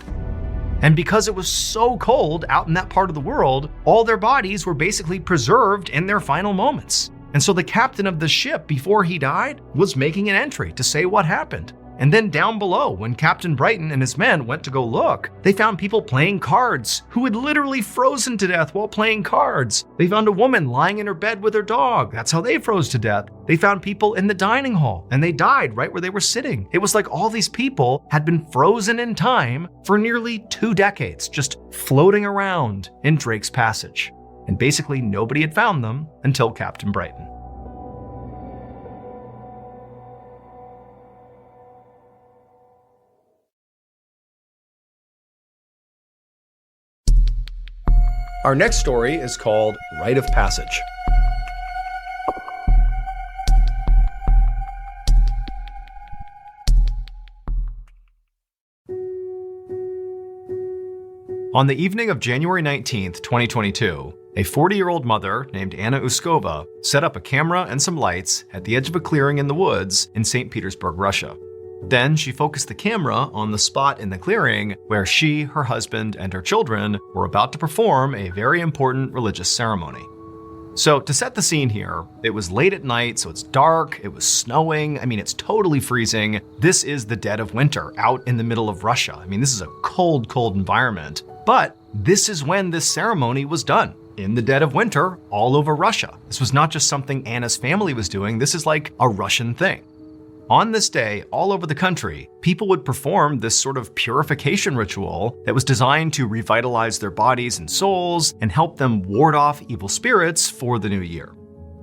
And because it was so cold out in that part of the world, all their bodies were basically preserved in their final moments. And so the captain of the ship, before he died, was making an entry to say what happened. And then down below, when Captain Brighton and his men went to go look, they found people playing cards who had literally frozen to death while playing cards. They found a woman lying in her bed with her dog. That's how they froze to death. They found people in the dining hall and they died right where they were sitting. It was like all these people had been frozen in time for nearly 2 decades, just floating around in Drake's Passage. And basically nobody had found them until Captain Brighton. Our next story is called Rite of Passage. On the evening of January 19th, 2022, a 40-year-old mother named Anna Uskova set up a camera and some lights at the edge of a clearing in the woods in St. Petersburg, Russia. Then she focused the camera on the spot in the clearing where she, her husband, and her children were about to perform a very important religious ceremony. So to set the scene here, it was late at night, so it's dark, it was snowing, it's totally freezing. This is the dead of winter out in the middle of Russia. This is a cold, cold environment. But this is when this ceremony was done. In the dead of winter, all over Russia. This was not just something Anna's family was doing, this is like a Russian thing. On this day, all over the country, people would perform this sort of purification ritual that was designed to revitalize their bodies and souls and help them ward off evil spirits for the new year.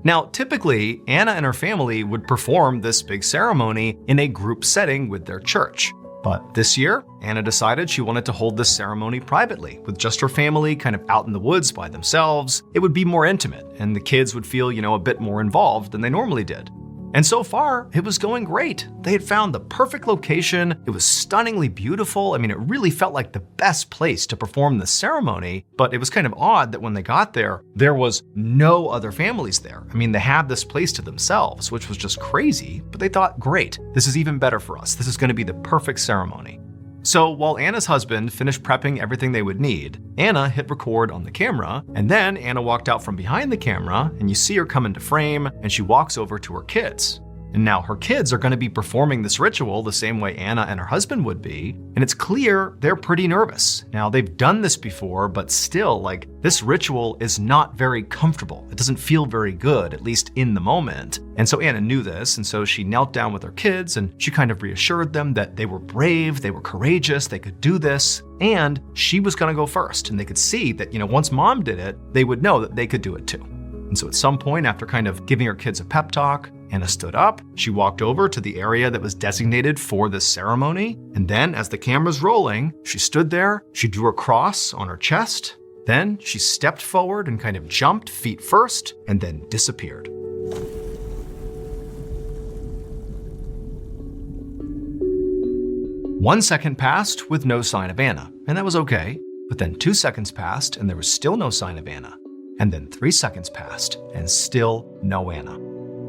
Now, typically, Anna and her family would perform this big ceremony in a group setting with their church. But this year, Anna decided she wanted to hold this ceremony privately, with just her family kind of out in the woods by themselves. It would be more intimate, and the kids would feel, a bit more involved than they normally did. And so far, it was going great. They had found the perfect location. It was stunningly beautiful. It really felt like the best place to perform the ceremony, but it was kind of odd that when they got there, there was no other families there. They had this place to themselves, which was just crazy, but they thought, great, this is even better for us. This is going to be the perfect ceremony. So while Anna's husband finished prepping everything they would need, Anna hit record on the camera, and then Anna walked out from behind the camera, and you see her come into frame, and she walks over to her kids. And now her kids are going to be performing this ritual the same way Anna and her husband would be, and it's clear they're pretty nervous. Now, they've done this before, but still, this ritual is not very comfortable. It doesn't feel very good, at least in the moment. And so Anna knew this, and so she knelt down with her kids, and she kind of reassured them that they were brave, they were courageous, they could do this, and she was going to go first. And they could see that, once mom did it, they would know that they could do it too. And so at some point, after kind of giving her kids a pep talk, Anna stood up, she walked over to the area that was designated for this ceremony, and then as the camera's rolling, she stood there, she drew a cross on her chest, then she stepped forward and kind of jumped feet first, and then disappeared. One second passed with no sign of Anna, and that was okay, but then 2 seconds passed and there was still no sign of Anna. And then 3 seconds passed and still no Anna.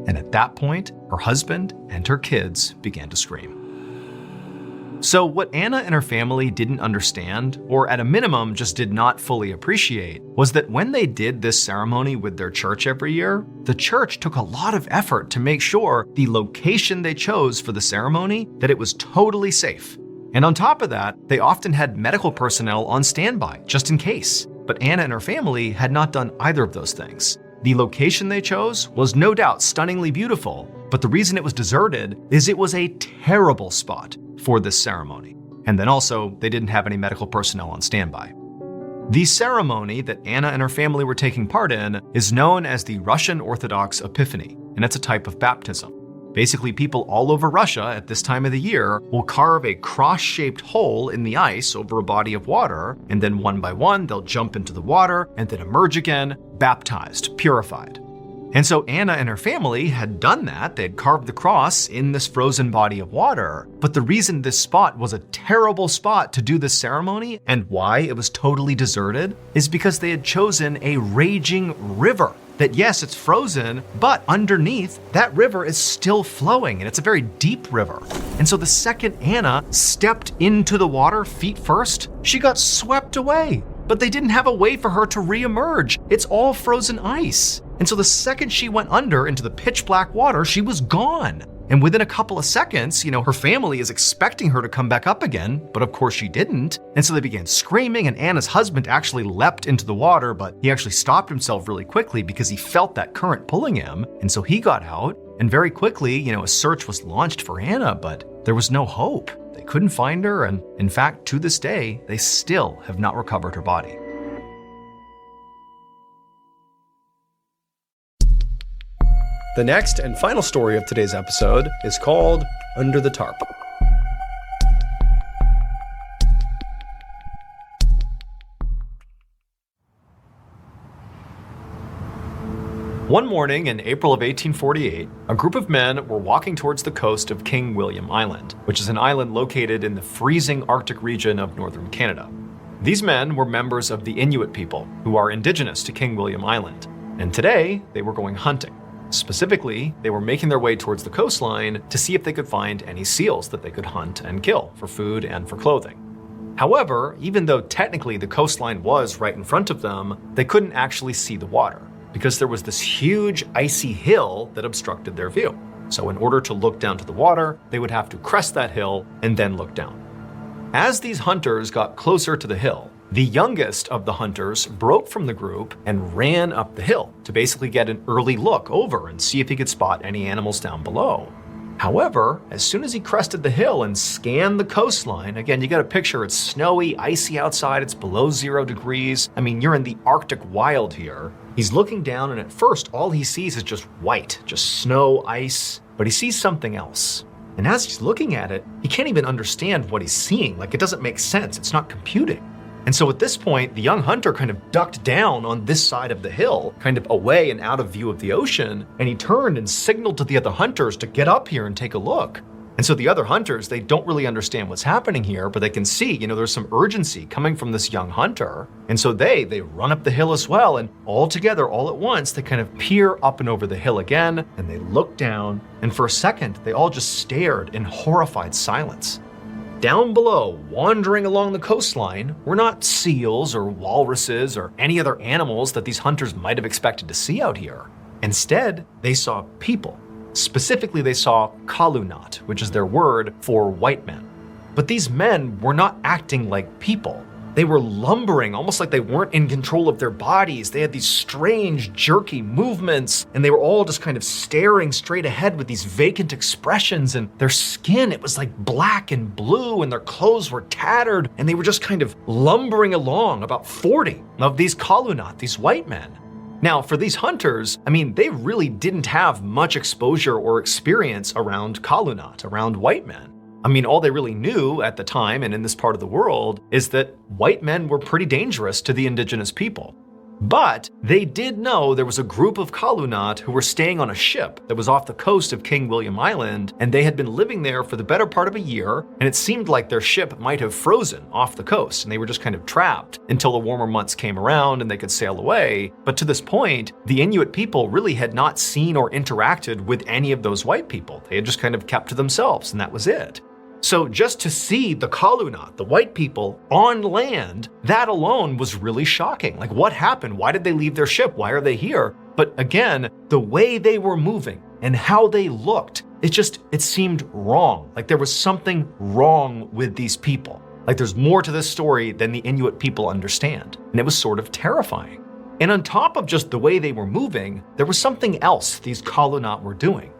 And at that point, her husband and her kids began to scream. So what Anna and her family didn't understand, or at a minimum just did not fully appreciate, was that when they did this ceremony with their church every year, the church took a lot of effort to make sure the location they chose for the ceremony, that it was totally safe. And on top of that, they often had medical personnel on standby, just in case. But Anna and her family had not done either of those things. The location they chose was no doubt stunningly beautiful, but the reason it was deserted is it was a terrible spot for this ceremony. And then also, they didn't have any medical personnel on standby. The ceremony that Anna and her family were taking part in is known as the Russian Orthodox Epiphany, and it's a type of baptism. Basically, people all over Russia at this time of the year will carve a cross-shaped hole in the ice over a body of water, and then one by one, they'll jump into the water and then emerge again, baptized, purified. And so Anna and her family had done that. They had carved the cross in this frozen body of water. But the reason this spot was a terrible spot to do this ceremony and why it was totally deserted is because they had chosen a raging river that yes, it's frozen, but underneath, that river is still flowing, and it's a very deep river. And so the second Anna stepped into the water feet first, she got swept away. But they didn't have a way for her to re-emerge. It's all frozen ice. And so the second she went under into the pitch black water, she was gone. And within a couple of seconds, her family is expecting her to come back up again, but of course she didn't. And so they began screaming, and Anna's husband actually leapt into the water, but he actually stopped himself really quickly because he felt that current pulling him. And so he got out, and very quickly, a search was launched for Anna, but there was no hope. They couldn't find her, and in fact, to this day, they still have not recovered her body. The next and final story of today's episode is called Under the Tarp. One morning in April of 1848, a group of men were walking towards the coast of King William Island, which is an island located in the freezing Arctic region of northern Canada. These men were members of the Inuit people, who are indigenous to King William Island, and today they were going hunting. Specifically, they were making their way towards the coastline to see if they could find any seals that they could hunt and kill for food and for clothing. However, even though technically the coastline was right in front of them, they couldn't actually see the water, because there was this huge icy hill that obstructed their view. So in order to look down to the water, they would have to crest that hill and then look down. As these hunters got closer to the hill, the youngest of the hunters broke from the group and ran up the hill to basically get an early look over and see if he could spot any animals down below. However, as soon as he crested the hill and scanned the coastline, again, you got a picture, it's snowy, icy outside, it's below 0 degrees. You're in the Arctic wild here. He's looking down, and at first, all he sees is just white, just snow, ice, but he sees something else. And as he's looking at it, he can't even understand what he's seeing. It doesn't make sense, it's not computing. And so at this point, the young hunter kind of ducked down on this side of the hill, kind of away and out of view of the ocean, and he turned and signaled to the other hunters to get up here and take a look. And so the other hunters, they don't really understand what's happening here, but they can see, there's some urgency coming from this young hunter. And so they run up the hill as well, and all together, all at once, they kind of peer up and over the hill again, and they look down, and for a second, they all just stared in horrified silence. Down below, wandering along the coastline, were not seals or walruses or any other animals that these hunters might have expected to see out here. Instead, they saw people. Specifically, they saw Kalunat, which is their word for white men. But these men were not acting like people. They were lumbering, almost like they weren't in control of their bodies. They had these strange, jerky movements, and they were all just kind of staring straight ahead with these vacant expressions, and their skin, it was like black and blue, and their clothes were tattered, and they were just kind of lumbering along, about 40 of these Kalunat, these white men. Now, for these hunters, they really didn't have much exposure or experience around Kalunat, around white men. All they really knew at the time and in this part of the world is that white men were pretty dangerous to the indigenous people. But they did know there was a group of Kalunat who were staying on a ship that was off the coast of King William Island, and they had been living there for the better part of a year, and it seemed like their ship might have frozen off the coast, and they were just kind of trapped until the warmer months came around and they could sail away. But to this point, the Inuit people really had not seen or interacted with any of those white people. They had just kind of kept to themselves, and that was it. So just to see the Kalunat, the white people, on land, that alone was really shocking. What happened? Why did they leave their ship? Why are they here? But again, the way they were moving and how they looked, it seemed wrong. There was something wrong with these people. There's more to this story than the Inuit people understand. And it was sort of terrifying. And on top of just the way they were moving, there was something else these Kalunat were doing.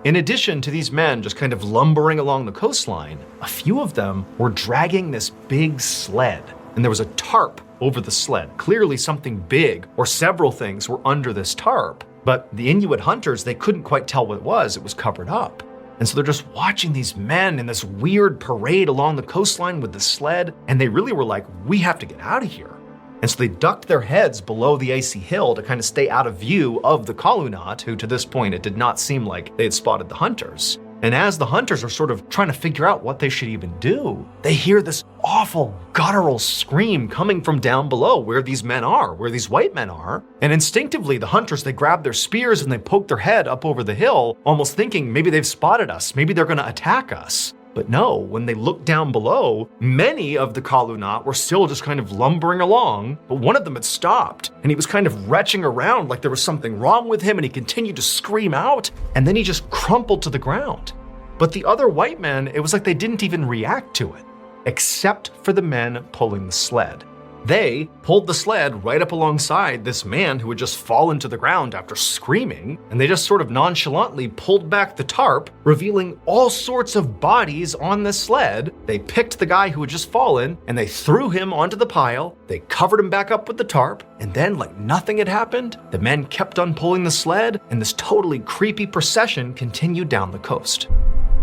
In addition to these men just kind of lumbering along the coastline, a few of them were dragging this big sled, and there was a tarp over the sled. Clearly something big or several things were under this tarp, but the Inuit hunters, they couldn't quite tell what it was covered up. And so they're just watching these men in this weird parade along the coastline with the sled, and they really were like, we have to get out of here. And so they ducked their heads below the icy hill to kind of stay out of view of the Kalunat, who to this point it did not seem like they had spotted the hunters. And as the hunters are sort of trying to figure out what they should even do, they hear this awful guttural scream coming from down below where these men are, where these white men are. And instinctively, the hunters, they grab their spears and they poke their head up over the hill, almost thinking maybe they've spotted us, maybe they're gonna attack us. But no, when they looked down below, many of the Kalunat were still just kind of lumbering along, but one of them had stopped, and he was kind of retching around like there was something wrong with him, and he continued to scream out, and then he just crumpled to the ground. But the other white men, it was like they didn't even react to it, except for the men pulling the sled. They pulled the sled right up alongside this man who had just fallen to the ground after screaming, and they just sort of nonchalantly pulled back the tarp, revealing all sorts of bodies on the sled. They picked the guy who had just fallen, and they threw him onto the pile, they covered him back up with the tarp, and then, like nothing had happened, the men kept on pulling the sled, and this totally creepy procession continued down the coast.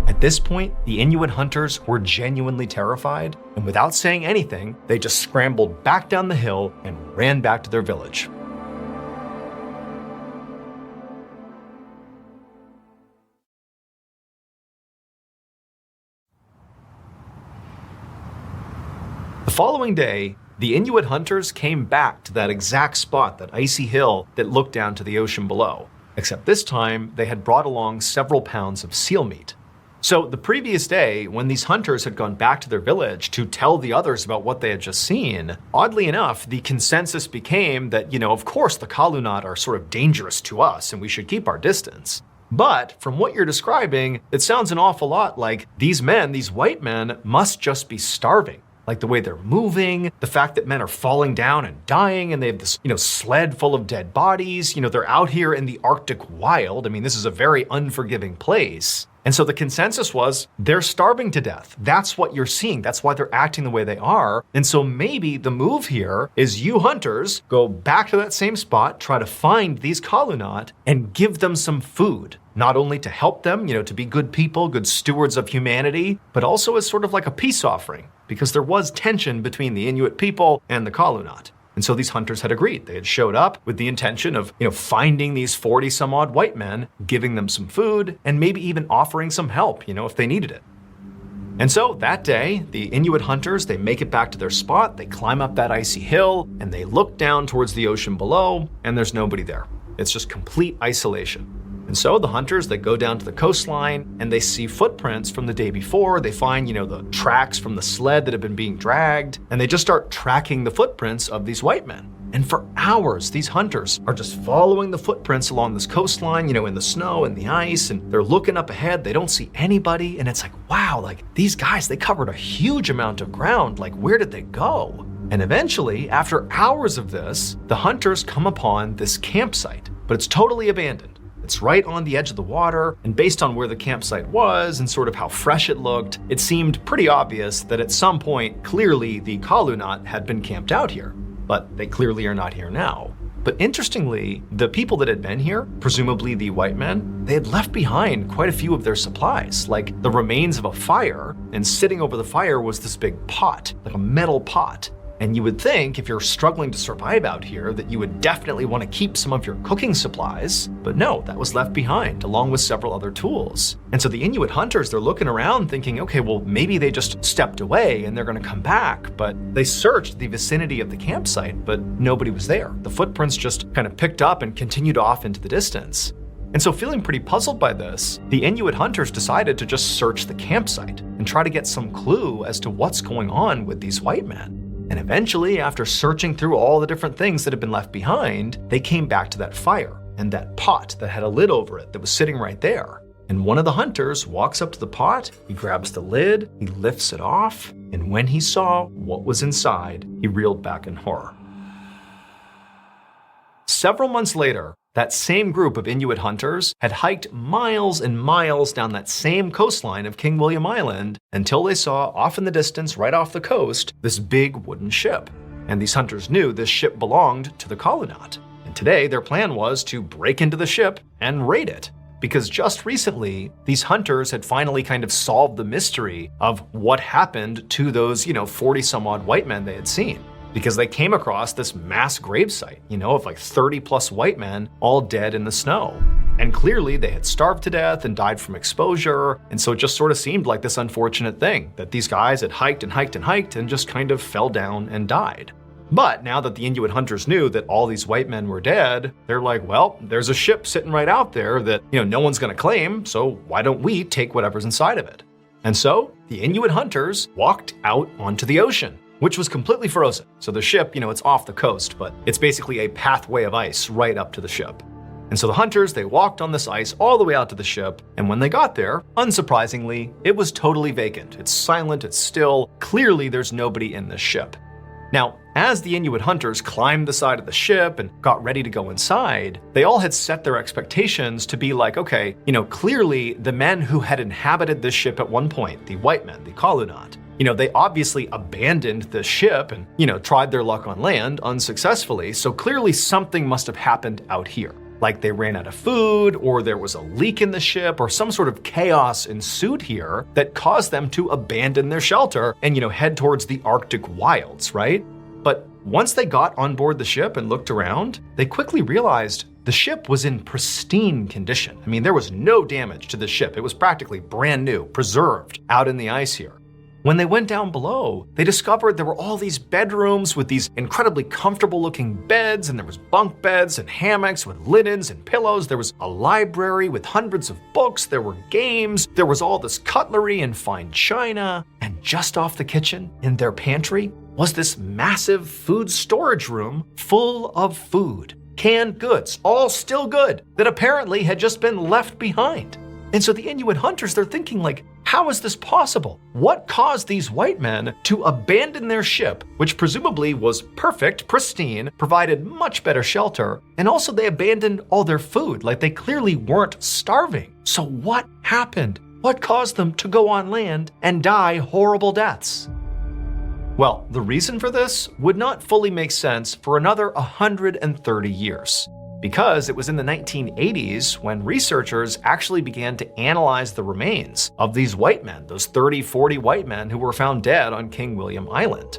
At this point, the Inuit hunters were genuinely terrified, and without saying anything, they just scrambled back down the hill and ran back to their village. The following day, the Inuit hunters came back to that exact spot, that icy hill that looked down to the ocean below, except this time they had brought along several pounds of seal meat. So the previous day, when these hunters had gone back to their village to tell the others about what they had just seen, oddly enough, the consensus became that, of course the Kalunat are sort of dangerous to us and we should keep our distance. But from what you're describing, it sounds an awful lot like these men, these white men, must just be starving. Like the way they're moving, the fact that men are falling down and dying, and they have this, sled full of dead bodies. They're out here in the Arctic wild. I mean, this is a very unforgiving place. And so the consensus was they're starving to death. That's what you're seeing. That's why they're acting the way they are. And so maybe the move here is you hunters go back to that same spot, try to find these Kalunat and give them some food. Not only to help them, to be good people, good stewards of humanity, but also as sort of like a peace offering, because there was tension between the Inuit people and the Kalunat. And so these hunters had agreed. They had showed up with the intention of, finding these 40 some odd white men, giving them some food, and maybe even offering some help, if they needed it. And so that day, the Inuit hunters, they make it back to their spot, they climb up that icy hill, and they look down towards the ocean below, and there's nobody there. It's just complete isolation. And so the hunters, they go down to the coastline and they see footprints from the day before. They find, the tracks from the sled that have been being dragged, and they just start tracking the footprints of these white men. And for hours, these hunters are just following the footprints along this coastline, in the snow and the ice, and they're looking up ahead. They don't see anybody. And it's like, wow, like these guys, they covered a huge amount of ground. Like, where did they go? And eventually, after hours of this, the hunters come upon this campsite, but it's totally abandoned. It's right on the edge of the water, and based on where the campsite was and sort of how fresh it looked, it seemed pretty obvious that at some point, clearly the Kalunat had been camped out here. But they clearly are not here now. But interestingly, the people that had been here, presumably the white men, they had left behind quite a few of their supplies, like the remains of a fire, and sitting over the fire was this big pot, like a metal pot. And you would think, if you're struggling to survive out here, that you would definitely want to keep some of your cooking supplies. But no, that was left behind, along with several other tools. And so the Inuit hunters, they're looking around thinking, okay, well, maybe they just stepped away and they're going to come back. But they searched the vicinity of the campsite, but nobody was there. The footprints just kind of picked up and continued off into the distance. And so feeling pretty puzzled by this, the Inuit hunters decided to just search the campsite and try to get some clue as to what's going on with these white men. And eventually, after searching through all the different things that had been left behind, they came back to that fire and that pot that had a lid over it that was sitting right there. And one of the hunters walks up to the pot, he grabs the lid, he lifts it off, and when he saw what was inside, he reeled back in horror. Several months later, that same group of Inuit hunters had hiked miles and miles down that same coastline of King William Island until they saw off in the distance, right off the coast, this big wooden ship. And these hunters knew this ship belonged to the Kalunat. And today their plan was to break into the ship and raid it. Because just recently, these hunters had finally kind of solved the mystery of what happened to those, 40 some odd white men they had seen. Because they came across this mass gravesite, of like 30 plus white men all dead in the snow. And clearly they had starved to death and died from exposure, and so it just sort of seemed like this unfortunate thing that these guys had hiked and hiked and hiked and just kind of fell down and died. But now that the Inuit hunters knew that all these white men were dead, they're like, well, there's a ship sitting right out there that, no one's gonna claim, so why don't we take whatever's inside of it? And so the Inuit hunters walked out onto the ocean, which was completely frozen. So the ship, it's off the coast, but it's basically a pathway of ice right up to the ship. And so the hunters, they walked on this ice all the way out to the ship, and when they got there, unsurprisingly, it was totally vacant. It's silent, it's still, clearly there's nobody in this ship. Now, as the Inuit hunters climbed the side of the ship and got ready to go inside, they all had set their expectations to be like, okay, clearly the men who had inhabited this ship at one point, the white men, the Kalunat, they obviously abandoned the ship and, tried their luck on land unsuccessfully, so clearly something must have happened out here. Like they ran out of food, or there was a leak in the ship, or some sort of chaos ensued here that caused them to abandon their shelter and, head towards the Arctic wilds, right? But once they got on board the ship and looked around, they quickly realized the ship was in pristine condition. I mean, there was no damage to the ship. It was practically brand new, preserved out in the ice here. When they went down below, they discovered there were all these bedrooms with these incredibly comfortable looking beds, and there was bunk beds and hammocks with linens and pillows. There was a library with hundreds of books. There were games. There was all this cutlery and fine china. And just off the kitchen, in their pantry, was this massive food storage room full of food. Canned goods, all still good, that apparently had just been left behind. And so the Inuit hunters, they're thinking like, how is this possible? What caused these white men to abandon their ship, which presumably was perfect, pristine, provided much better shelter, and also they abandoned all their food, like they clearly weren't starving. So what happened? What caused them to go on land and die horrible deaths? Well, the reason for this would not fully make sense for another 130 years. Because it was in the 1980s when researchers actually began to analyze the remains of these white men, those 30, 40 white men who were found dead on King William Island.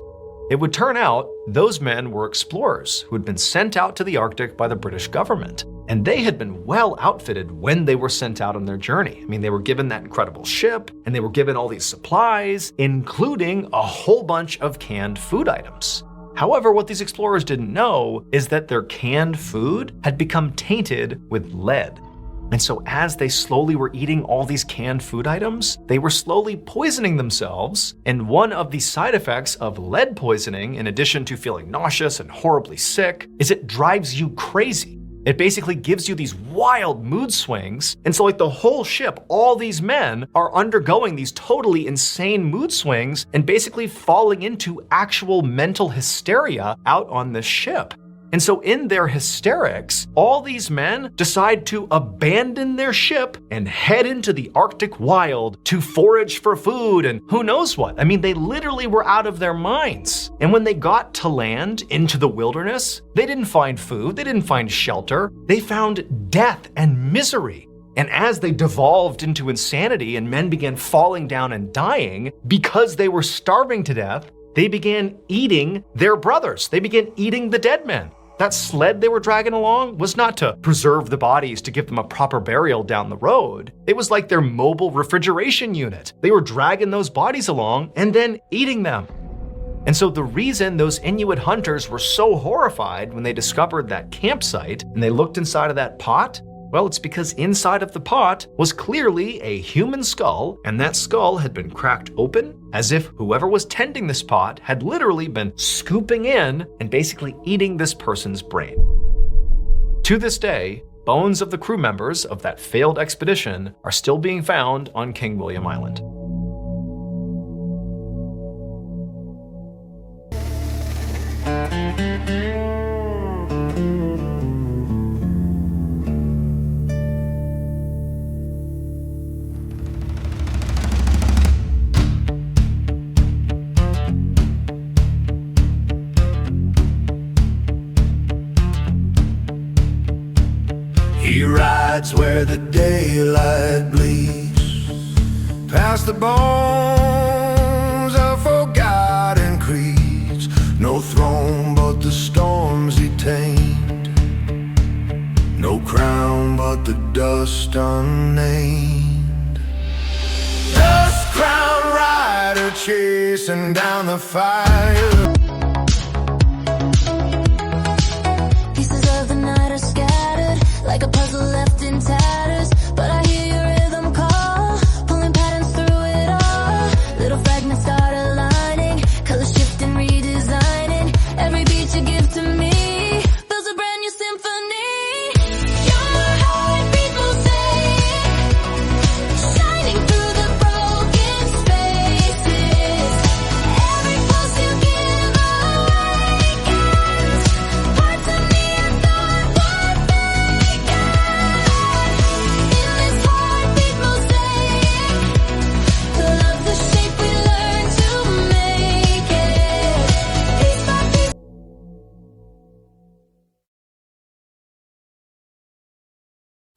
It would turn out those men were explorers who had been sent out to the Arctic by the British government. And they had been well outfitted when they were sent out on their journey. I mean, they were given that incredible ship, and they were given all these supplies, including a whole bunch of canned food items. However, what these explorers didn't know is that their canned food had become tainted with lead. And so as they slowly were eating all these canned food items, they were slowly poisoning themselves. And one of the side effects of lead poisoning, in addition to feeling nauseous and horribly sick, is it drives you crazy. It basically gives you these wild mood swings. And so like the whole ship, all these men are undergoing these totally insane mood swings and basically falling into actual mental hysteria out on this ship. And so in their hysterics, all these men decide to abandon their ship and head into the Arctic wild to forage for food and who knows what. I mean, they literally were out of their minds. And when they got to land into the wilderness, they didn't find food, they didn't find shelter, they found death and misery. And as they devolved into insanity and men began falling down and dying because they were starving to death, they began eating their brothers. They began eating the dead men. That sled they were dragging along was not to preserve the bodies to give them a proper burial down the road. It was like their mobile refrigeration unit. They were dragging those bodies along and then eating them. And so the reason those Inuit hunters were so horrified when they discovered that campsite and they looked inside of that pot, well, it's because inside of the pot was clearly a human skull, and that skull had been cracked open as if whoever was tending this pot had literally been scooping in and basically eating this person's brain. To this day, bones of the crew members of that failed expedition are still being found on King William Island. He rides where the daylight bleeds, past the bones of forgotten creeds. No throne but the storms he tamed, no crown but the dust unnamed. Dust crown rider chasing down the fire. Pieces of the night are scattered like a puzzle left in tatters, but I hear your rhythm call, pulling patterns through it all. Little fragments start aligning, colors shifting, redesigning. Every beat you give to me builds a brand new symphony. Your heartbeat mosaic, shining through the broken spaces. Every pulse you give awakens parts of me I thought were vacant. In this heartbeat mosaic, love the shape we learned to make it. Piece by piece.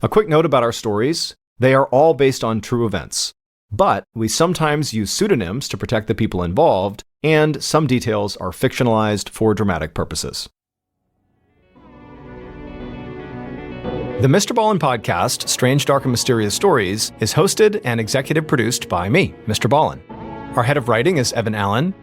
A quick note about our stories: they are all based on true events, but we sometimes use pseudonyms to protect the people involved, and some details are fictionalized for dramatic purposes. The Mr. Ballin podcast, Strange, Dark, and Mysterious Stories, is hosted and executive produced by me, Mr. Ballin. Our head of writing is Evan Allen.